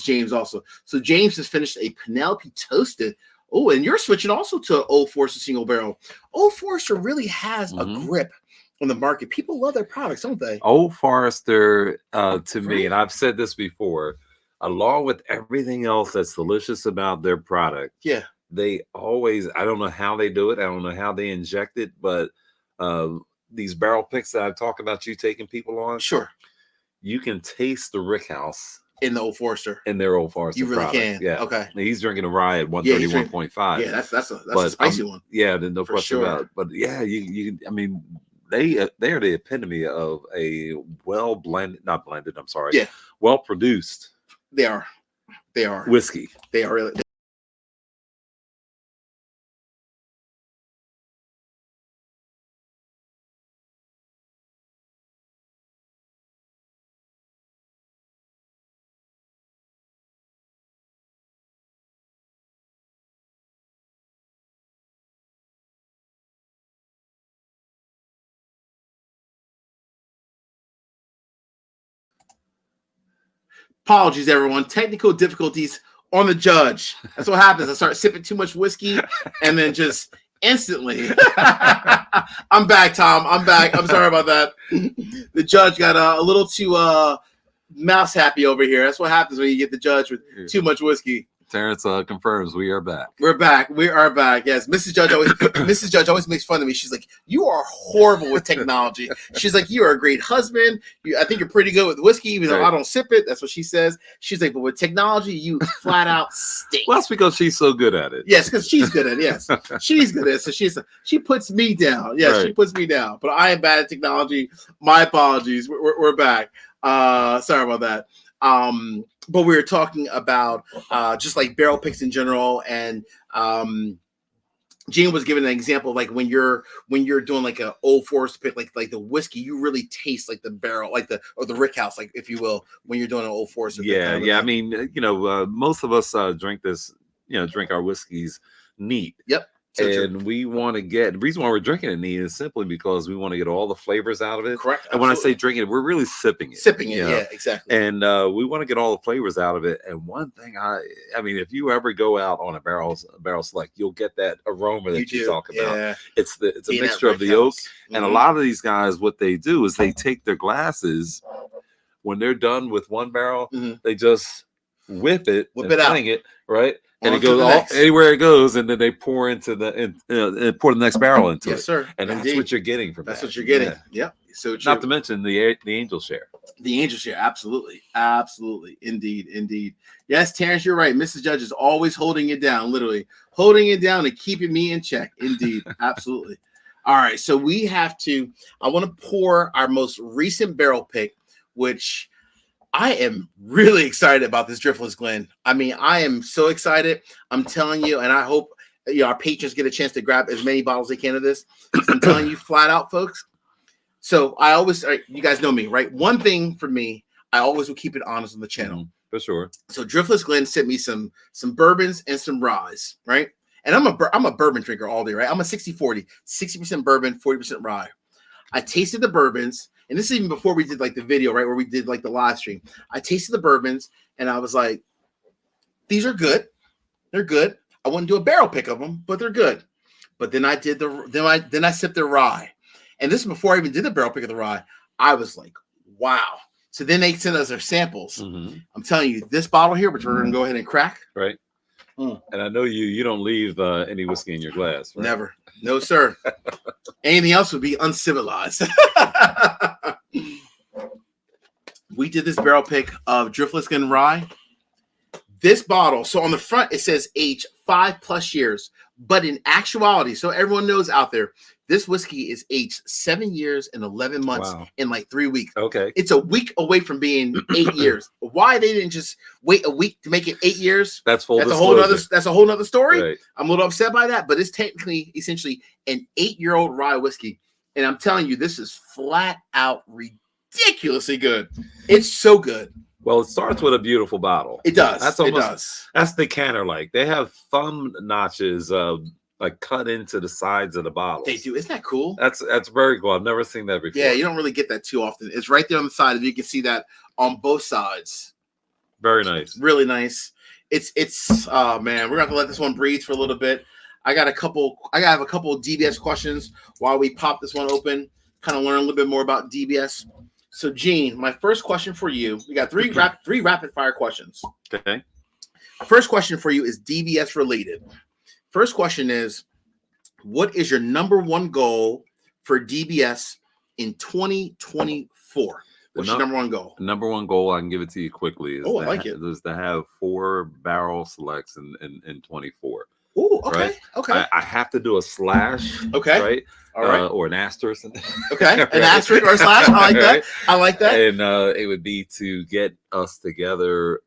James also. So James has finished a Penelope Toasted. Oh, and you're switching also to Old Forester single barrel. Old Forester really has a grip on the market. People love their products, don't they? Old Forester, to me, and I've said this before, along with everything else that's delicious about their product. Yeah. They always, I don't know how they do it. I don't know how they inject it, but these barrel picks that I've talked about you taking people on. Sure. You can taste the rickhouse in the Old Forester. In their Old Forester. You really products. can. Yeah. Okay. He's drinking a rye at 131.5. Yeah, that's a spicy one. Yeah, there's no question about it. But yeah, you I mean, they are the epitome of a well produced. They are Whiskey. They are really. Apologies, everyone. Technical difficulties on the judge. That's what happens. I start sipping too much whiskey, and then just instantly, I'm back, Tom. I'm back. I'm sorry about that. The judge got a little too mouse happy over here. That's what happens when you get the judge with too much whiskey. Terrence confirms we are back. We're back. We are back. Yes, Mrs. Judge always makes fun of me. She's like, "You are horrible with technology." She's like, "You are a great husband. I think you're pretty good with whiskey, even though I don't sip it." That's what she says. She's like, "But with technology, you flat out stink." Well, that's because she's so good at it. Yes, because she's good at it. Yes, she's good at it. So she puts me down. Yes, she puts me down. But I am bad at technology. My apologies. We're back. Sorry about that. But we were talking about just like barrel picks in general, and Gene was giving an example of like when you're doing like an Old Forester pick, like the whiskey, you really taste like the barrel, like the rickhouse, like if you will, when you're doing an Old Forester. Yeah, I mean, most of us drink our whiskeys neat. Yep. And we want to get the reason why we're drinking it neat is simply because we want to get all the flavors out of it. Correct. And when I say drinking it, we're really sipping it. Yeah, exactly. And we want to get all the flavors out of it. And one thing I mean, if you ever go out on a barrel select, you'll get that aroma that you talk about. Yeah. It's a mixture of the oak. Mm-hmm. And a lot of these guys, what they do is they take their glasses when they're done with one barrel, they just whip it out, right? And it goes anywhere it goes, and then they pour into pour the next barrel into it. Yes, sir. And that's what you're getting from that. That's what you're getting. Yeah. Yep. So not to mention the angel share. The angel share, absolutely, indeed. Yes, Terrence, you're right. Mrs. Judge is always holding it down, literally holding it down and keeping me in check. Indeed, absolutely. All right, so we have to. I want to pour our most recent barrel pick, which I am really excited about this Driftless Glen. I mean, I am so excited. I'm telling you, and I hope our patrons get a chance to grab as many bottles as they can of this. I'm telling you flat out, folks. So I always, you guys know me, right? One thing for me, I always will keep it honest on the channel. For sure. So Driftless Glen sent me some bourbons and some ryes, right? And I'm a bourbon drinker all day, right? I'm a 60-40, 60% bourbon, 40% rye. I tasted the bourbons. And this is even before we did like the video, right? Where we did like the live stream. I tasted the bourbons and I was like, these are good. They're good. I wouldn't do a barrel pick of them, but they're good. But then I did then I sipped the rye. And this is before I even did the barrel pick of the rye. I was like, wow. So then they sent us their samples. Mm-hmm. I'm telling you, this bottle here, which we're going to go ahead and crack. Right. And I know you don't leave any whiskey in your glass. Right? Never. No, sir. Anything else would be uncivilized. We did this barrel pick of Driftless Glen rye. This bottle, so on the front, it says age 5+ years. But in actuality, so everyone knows out there, this whiskey is aged 7 years and 11 months in like 3 weeks. Okay. It's a week away from being 8 years. Why they didn't just wait a week to make it 8 years? That's a whole nother story. Right. I'm a little upset by that, but it's technically essentially an 8-year-old rye whiskey. And I'm telling you, this is flat out ridiculously good. It's so good. Well, it starts with a beautiful bottle. It does. That's the canner like. They have thumb notches like cut into the sides of the bottle. They do. Isn't that cool? That's very cool. I've never seen that before. Yeah, you don't really get that too often. It's right there on the side, and you can see that on both sides. Very nice. Really nice. It's oh man, we're gonna have to let this one breathe for a little bit. I have a couple of DBS questions while we pop this one open, kind of learn a little bit more about DBS. So, Gene, my first question for you, we got three rapid fire questions. Okay. First question for you is DBS related. First question is, what is your number one goal for DBS in 2024? What's your number one goal? Number one goal, I can give it to you quickly. Is I like it. Is to have 4 barrel selects in 24. Oh, okay. Right? Okay. I have to do a slash. Okay. Right. All right. Or an asterisk. Okay. An asterisk or a slash. I like that. I like that. And it would be to get us together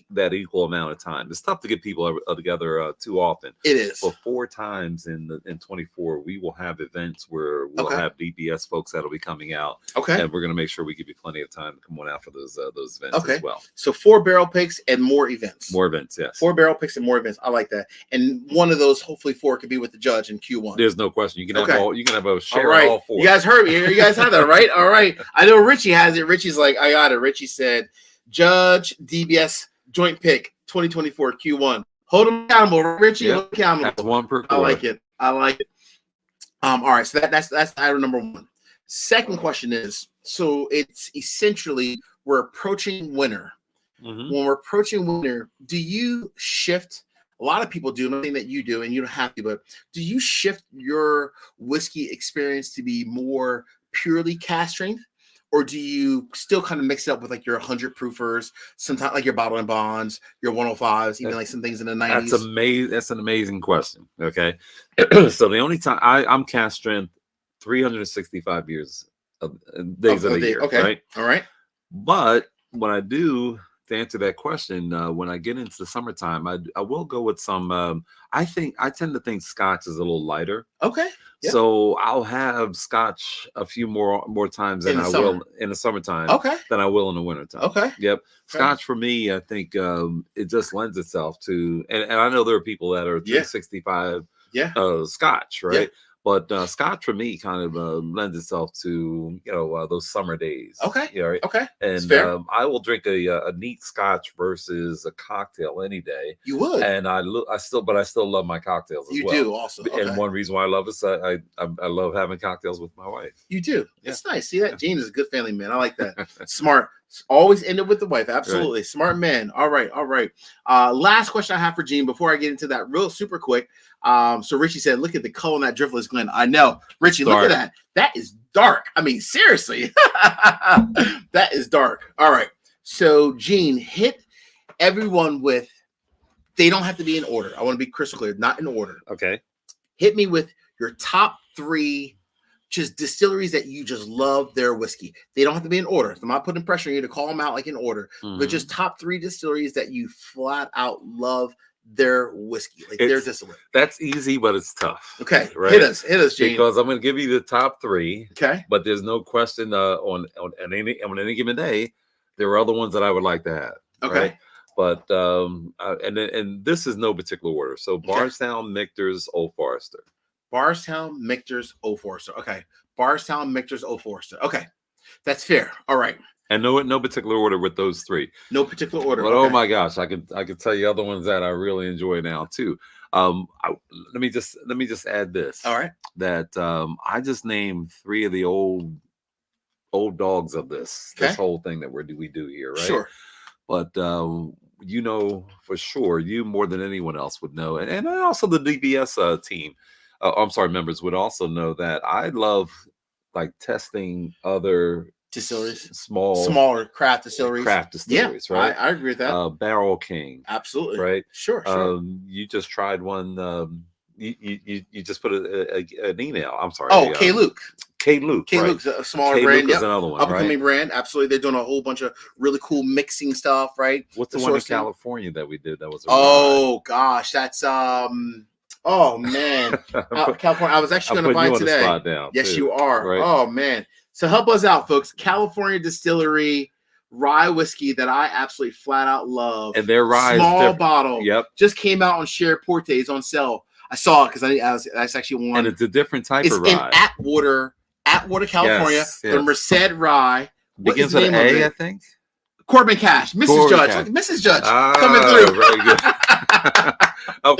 that equal amount of time. It's tough to get people together too often. It is. But 4 times in 24, we will have events where we'll have DBS folks that'll be coming out. Okay. And we're going to make sure we give you plenty of time to come on out for those events as well. So 4 barrel picks and more events. More events, yes. 4 barrel picks and more events. I like that. And one of those, hopefully 4, could be with the judge in Q1. There's no question. You can have all. You can have a share of all 4. You guys heard me. You guys have that, right? All right. I know Richie has it. Richie's like, I got it. Richie said, Judge DBS joint pick 2024 Q1. Hold them accountable, Richie. Hold them accountable. That's 1 per quarter. I like it. I like it. All right. So that's item number 1. Second question is, so it's essentially we're approaching winter. When we're approaching winter, do you shift? A lot of people do, nothing that you do, and you don't have to, but do you shift your whiskey experience to be more purely cask strength? Or do you still kind of mix it up with like your 100 proofers, sometimes like your bottle and bonds, your 105s, even like some things in the 90s? That's amazing. That's an amazing question. Okay. So the only time I'm cask strength 365 days of the year. Okay. Right. All right. But when I do, to answer that question, when I get into the summertime, I will go with some. I tend to think Scotch is a little lighter. Okay. Yep. So I'll have Scotch a few more times than I will in the summertime. Okay. Than I will in the wintertime. Okay. Yep. Scotch for me, I think it just lends itself to, and I know there are people that are 365 Scotch, right? Yeah. But Scotch for me kind of lends itself to those summer days. Okay. Yeah. Right? Okay. And I will drink a neat Scotch versus a cocktail any day. You would. And I still love my cocktails as well. You do also. Okay. And one reason why I love it is I love having cocktails with my wife. You do. Yeah. It's nice. See that? Gene is a good family man. I like that. Smart. Always end it with the wife. Absolutely. Right. Smart man. All right. All right. Last question I have for Gene before I get into that real super quick. So Richie said, look at the color in that Driftless Glen. I know. Richie, look at that. That is dark. I mean, seriously. That is dark. All right. So Gene, hit everyone with, they don't have to be in order. I want to be crystal clear, not in order. Okay. Hit me with your top 3 just distilleries that you just love their whiskey. They don't have to be in order. So I'm not putting pressure on you to call them out like in order, but just top 3 distilleries that you flat out love their whiskey, like their distillate. That's easy, but it's tough. Okay, right? Hit us, Gene. Because I'm going to give you the top 3. Okay, but there's no question on any given day, there are other ones that I would like to have. Okay, right? But and this is no particular order. So Bardstown, Michter's, Old Forester. Bardstown, Michter's, Old Forester. Okay, Bardstown, Michter's, Old Forester. Okay, that's fair. All right. And no particular order with those 3. No particular order. But oh my gosh, I could tell you other ones that I really enjoy now too. Let me just add this. All right. That I just named 3 of the old dogs of this whole thing that we do here, right? Sure. But for sure, you more than anyone else would know, and also the DBS team. Members would also know that I love like testing other distilleries, smaller craft distilleries, right? I agree with that. Barrel King, absolutely, right? Sure. You just tried one. You just put an email. I'm sorry. Oh, K Luke. Luke's a smaller brand. Is another one, upcoming brand. Absolutely, they're doing a whole bunch of really cool mixing stuff, right? What's the one in California that we did? That was gosh, that's oh man, California. I was actually going to buy it today. Yes, you are. Right? Oh man. So help us out, folks. California Distillery rye whiskey that I absolutely flat out love. And their rye small bottle. Yep. Just came out on Share Portes on sale. I saw it because that's actually one. And it's a different type of rye. It's in Atwater, California. Yes. The Merced rye. Begins with an A, I think. Corbin Cash. Mrs. Judge. Mrs. Judge coming through. Very good. Of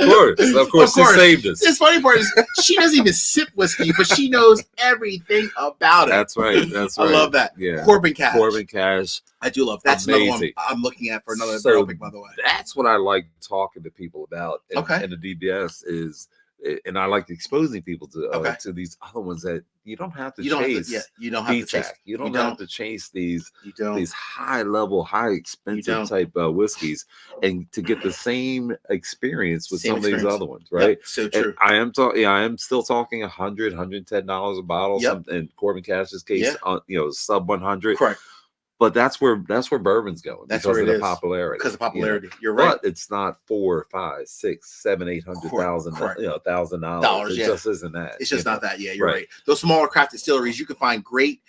course, she saved us. This funny part is she doesn't even sip whiskey, but she knows everything about it. That's right. I love that. Yeah. Corbin Cash. I do love that. That's amazing. Another one I'm looking at for another barrel pick, by the way. That's what I like talking to people about. And the DBS is and I like exposing people to these other ones that you don't have to chase. You don't have to chase. You don't have to chase these high level, high expensive type whiskeys, and to get the same experience with some of these other ones, right? Yep, so true. And I am still talking $100, $110 a bottle. Yep. In Corbin Cash's case, sub 100. Correct. But that's where bourbon's going. That's where it is. Popularity. Because of popularity. You're right. But it's not $4, $5, $6, $7, $800,000. $1,000. It just isn't that. It's just not that. Yeah, you're right. Those smaller craft distilleries, you can find great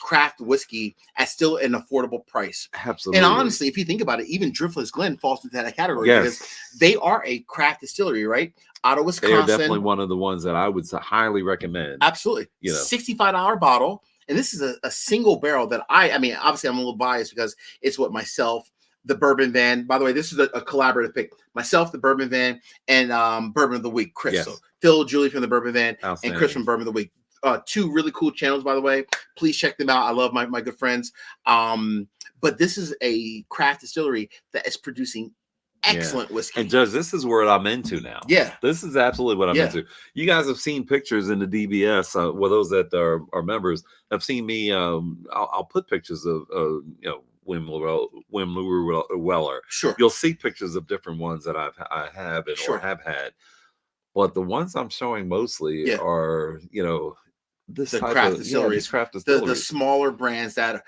craft whiskey at still an affordable price. Absolutely. And honestly, if you think about it, even Driftless Glen falls into that category because they are a craft distillery, right? Out of Wisconsin. They're definitely one of the ones that I would highly recommend. Absolutely. $65 bottle. And this is a single barrel that I mean, obviously I'm a little biased because it's what myself, the Bourbon Van. By the way, this is a collaborative pick. Myself, the Bourbon Van, and Bourbon of the Week, Chris. Yes. So Phil, Julie from the Bourbon Van, and Chris from Bourbon of the Week. Two really cool channels, by the way. Please check them out. I love my good friends. But this is a craft distillery that is producing excellent whiskey. And Judge, this is where I'm into now. Yeah. This is absolutely what I'm into. You guys have seen pictures in the DBS. Well, those that are members have seen me. I'll put pictures of Wim Weller. Sure. You'll see pictures of different ones that I have or have had. But the ones I'm showing mostly are, this craft distilleries, the smaller brands that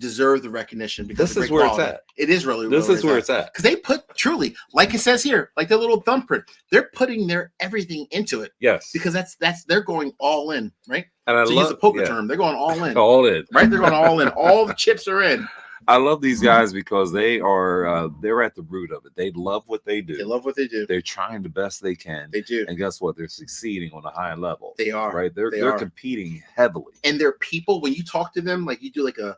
deserve the recognition because this is where it's at. It is really this is where it's at because they put truly, like it says here, like the little thumbprint, they're putting their everything into it. Yes, because they're going all in, right? And use a poker term, they're going all in, right? They're going all in. All the chips are in. I love these guys because they're at the root of it. They love what they do. They love what they do. They're trying the best they can. They do. And guess what? They're succeeding on a high level. They are. Right? They're competing heavily. And their people, when you talk to them, like you do like a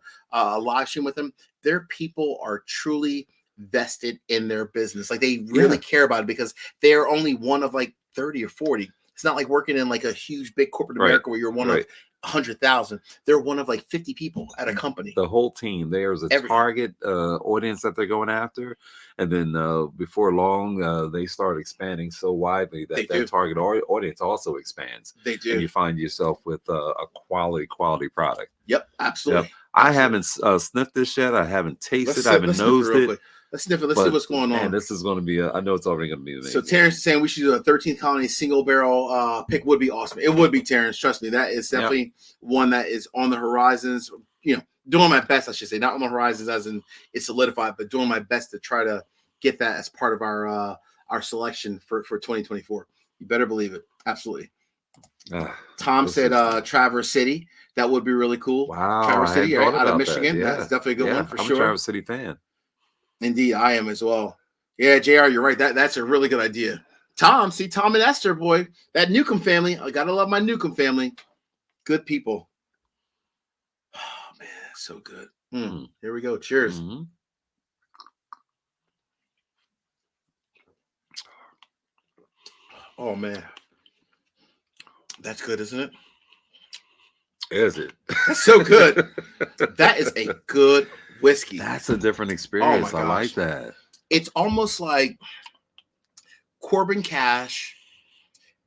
live stream with them, their people are truly vested in their business. Like they really care about it because they are only one of like 30 or 40. It's not like working in like a huge big corporate America where you're one of 100,000. They're one of like 50 people at a company. The whole team. There's a target audience that they're going after, and then before long, they start expanding so widely that their target audience also expands. They do. And you find yourself with a quality product. Yep, absolutely. Yep. I haven't sniffed this yet. I haven't tasted. I haven't nosed it. Let's sniff it. Let's see what's going on. And this is going to be. I know it's already going to be amazing. So Terrence is saying we should do a 13th colony single barrel pick. Would be awesome. It would be, Terrence. Trust me, that is definitely one that is on the horizons. Doing my best, I should say, not on the horizons as in it's solidified, but doing my best to try to get that as part of our selection for 2024. You better believe it. Absolutely. Tom said Traverse City. That would be really cool. Wow, Traverse City, right, out of Michigan. That's definitely a good one for sure. I'm a Traverse City fan. Indeed, I am as well. Yeah, JR, you're right. That's a really good idea. Tom and Esther, boy, that Newcomb family. I gotta love my Newcomb family. Good people. Oh man, so good. Here we go. Cheers. Mm-hmm. Oh man, that's good, isn't it? Is it? That's so good. That is a good whiskey. That's a different experience. I like that. It's almost like Corbin Cash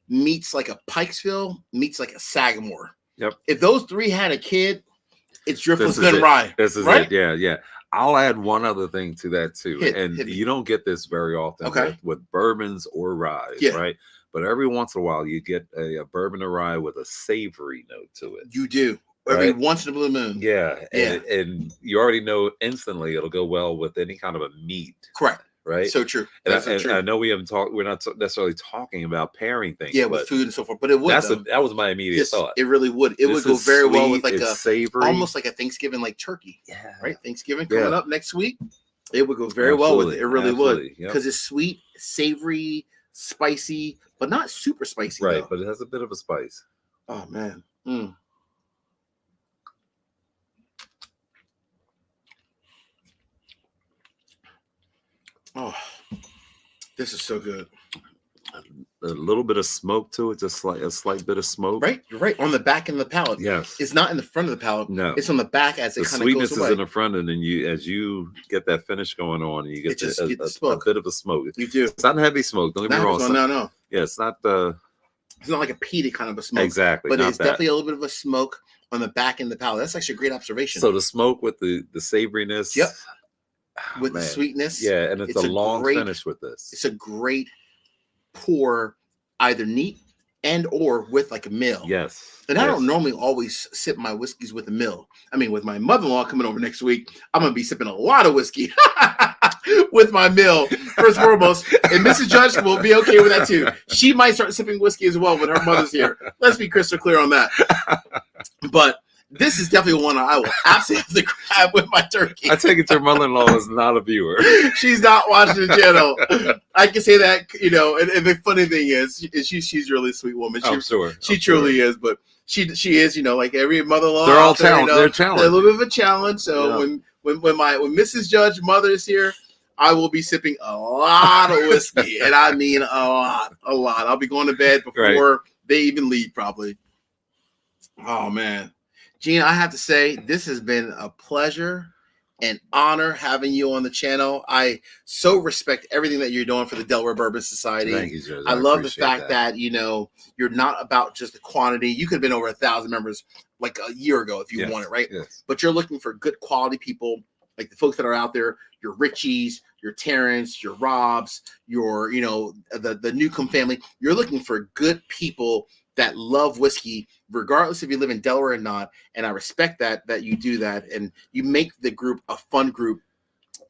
meets like a Pikesville meets like a Sagamore. Yep. If those three had a kid, it's Driftless Glen Rye. This is it. Yeah. I'll add one other thing to that too. Hit me. You don't get this very often with bourbons or rye, right? But every once in a while you get a bourbon or rye with a savory note to it. You do. Every once in a blue moon. Yeah. And you already know instantly it'll go well with any kind of a meat. Correct. Right. So true. And I know we haven't talked. We're not necessarily talking about pairing things. Yeah, with food and so forth. But it would. That was my immediate thought. It really would. It would go very well with like a savory, almost like a Thanksgiving like turkey. Yeah. Right. Thanksgiving coming up next week. It would go very well with it. It really would because it's sweet, savory, spicy, but not super spicy. Right. But it has a bit of a spice. Oh man. Oh, this is so good. A little bit of smoke to it, a slight bit of smoke. Right, you're right. On the back and the palate. Yes, it's not in the front of the palate. No, it's on the back as it kind of goes away. The sweetness is in the front, and then as you get that finish going on, you get a bit of a smoke. You do. It's not heavy smoke. Don't get me wrong. No. Yeah, it's not It's not like a peated kind of a smoke. Exactly. But it's definitely a little bit of a smoke on the back end of the palate. That's actually a great observation. So the smoke with the savoriness. Yep. With the sweetness. Yeah, and it's a long finish with this. It's a great pour, either neat and or with like a mill. Yes. And I don't normally always sip my whiskeys with a mill. I mean, with my mother-in-law coming over next week, I'm going to be sipping a lot of whiskey with my mill, first and foremost. And Mrs. Judge will be okay with that too. She might start sipping whiskey as well when her mother's here. Let's be crystal clear on that. But this is definitely one I will absolutely have to grab with my turkey. I take it your mother-in-law is not a viewer. She's not watching the channel. I can say that, you know, and the funny thing is she's really a sweet woman. I'm sure. She truly is, but she is, you know, like every mother-in-law. They're all challenged. They're challenged. They're a little bit of a challenge. So when Mrs. Judge mother is here, I will be sipping a lot of whiskey. And I mean a lot. I'll be going to bed before they even leave, probably. Oh man. Gene, I have to say, this has been a pleasure and honor having you on the channel. I so respect everything that you're doing for the Delaware Bourbon Society. Thank you, Judge. I love the fact that, you know, you're not about just the quantity. You could have been over 1,000 members like a year ago if you wanted, right? Yes. But you're looking for good quality people, like the folks that are out there, your Richies, your Terrence, your Robs, your, you know, the Newcomb family. You're looking for good people that love whiskey, regardless if you live in Delaware or not. And I respect that you do that. And you make the group a fun group,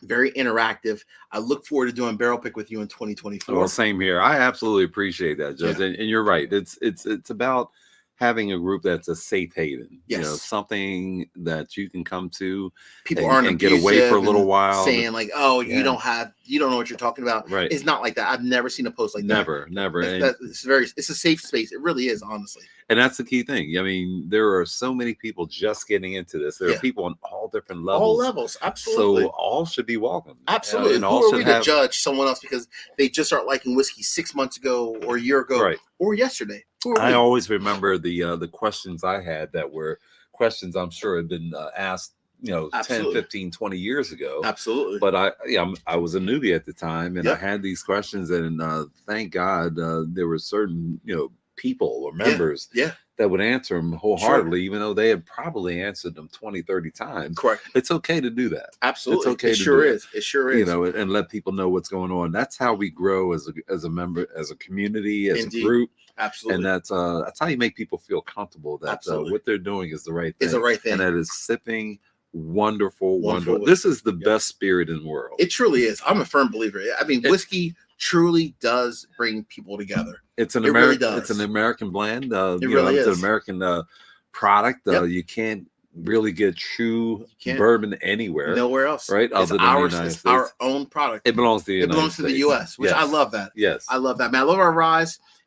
very interactive. I look forward to doing Barrel Pick with you in 2024. Well, same here. I absolutely appreciate that, Judge. And you're right. It's about having a group that's a safe haven. Yes. You know, something that you can come to. People aren't get away for a little while. Saying like, oh, you don't know what you're talking about. Right. It's not like that. I've never seen a post like that. Never. It's a safe space. It really is, honestly. And that's the key thing. I mean, there are so many people just getting into this. There are people on all different levels. All levels, absolutely. So all should be welcome. Absolutely. And all should to judge someone else because they just start liking whiskey 6 months ago or a year ago or yesterday? I always remember the questions I had that were questions I'm sure had been asked, you know, 10, 15, 20 years ago. Absolutely. But I was a newbie at the time and I had these questions and thank God there were certain, you know, people or members that would answer them wholeheartedly, even though they had probably answered them 20, 30 times. Correct. It's okay to do that. Absolutely. It's okay. It sure is. It sure is. You know, and let people know what's going on. That's how we grow as a member, as a community, as a group. Absolutely. And that's how you make people feel comfortable that what they're doing is the right thing. It's the right thing. And that is sipping wonderful. This is the best spirit in the world. It truly is. I'm a firm believer. I mean, whiskey truly does bring people together. It's an American. It's an American blend. It really is. It's an American product. You can't really get true bourbon anywhere, nowhere else, right? It's ours. It's our own product. It belongs to the United States. To the U.S., which I love that. Yes, I love that. Man, I love our rye,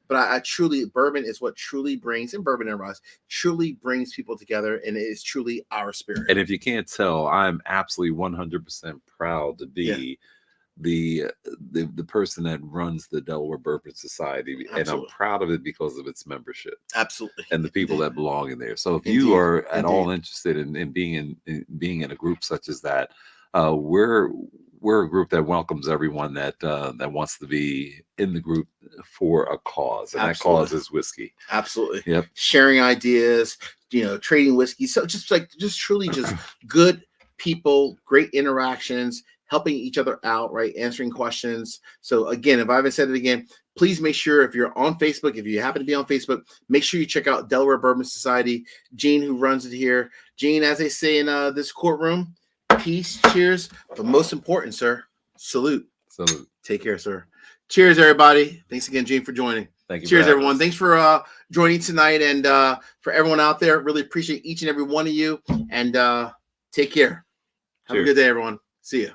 but I truly bourbon is what truly brings, and bourbon and rye truly brings people together, and it is truly our spirit. And if you can't tell, I'm absolutely 100% proud to be the person that runs the Delaware Bourbon Society. And I'm proud of it because of its membership. Absolutely. And the people that belong in there. So if you are at all interested in being in a group such as that, we're a group that welcomes everyone that wants to be in the group for a cause, and that cause is whiskey. Absolutely. Yep. Sharing ideas, you know, trading whiskey. So just truly good people, great interactions, helping each other out, right? Answering questions. So again, if I haven't said it again, please make sure if you're on Facebook, if you happen to be on Facebook, make sure you check out Delaware Bourbon Society. Gene, who runs it here. Gene, as they say in this courtroom, peace, cheers, but most important, sir, salute. Salute. Take care, sir. Cheers, everybody. Thanks again, Gene, for joining. Thank you. Cheers, everyone. Thanks for joining tonight, and for everyone out there, really appreciate each and every one of you, and take care. Have a good day, everyone. See ya.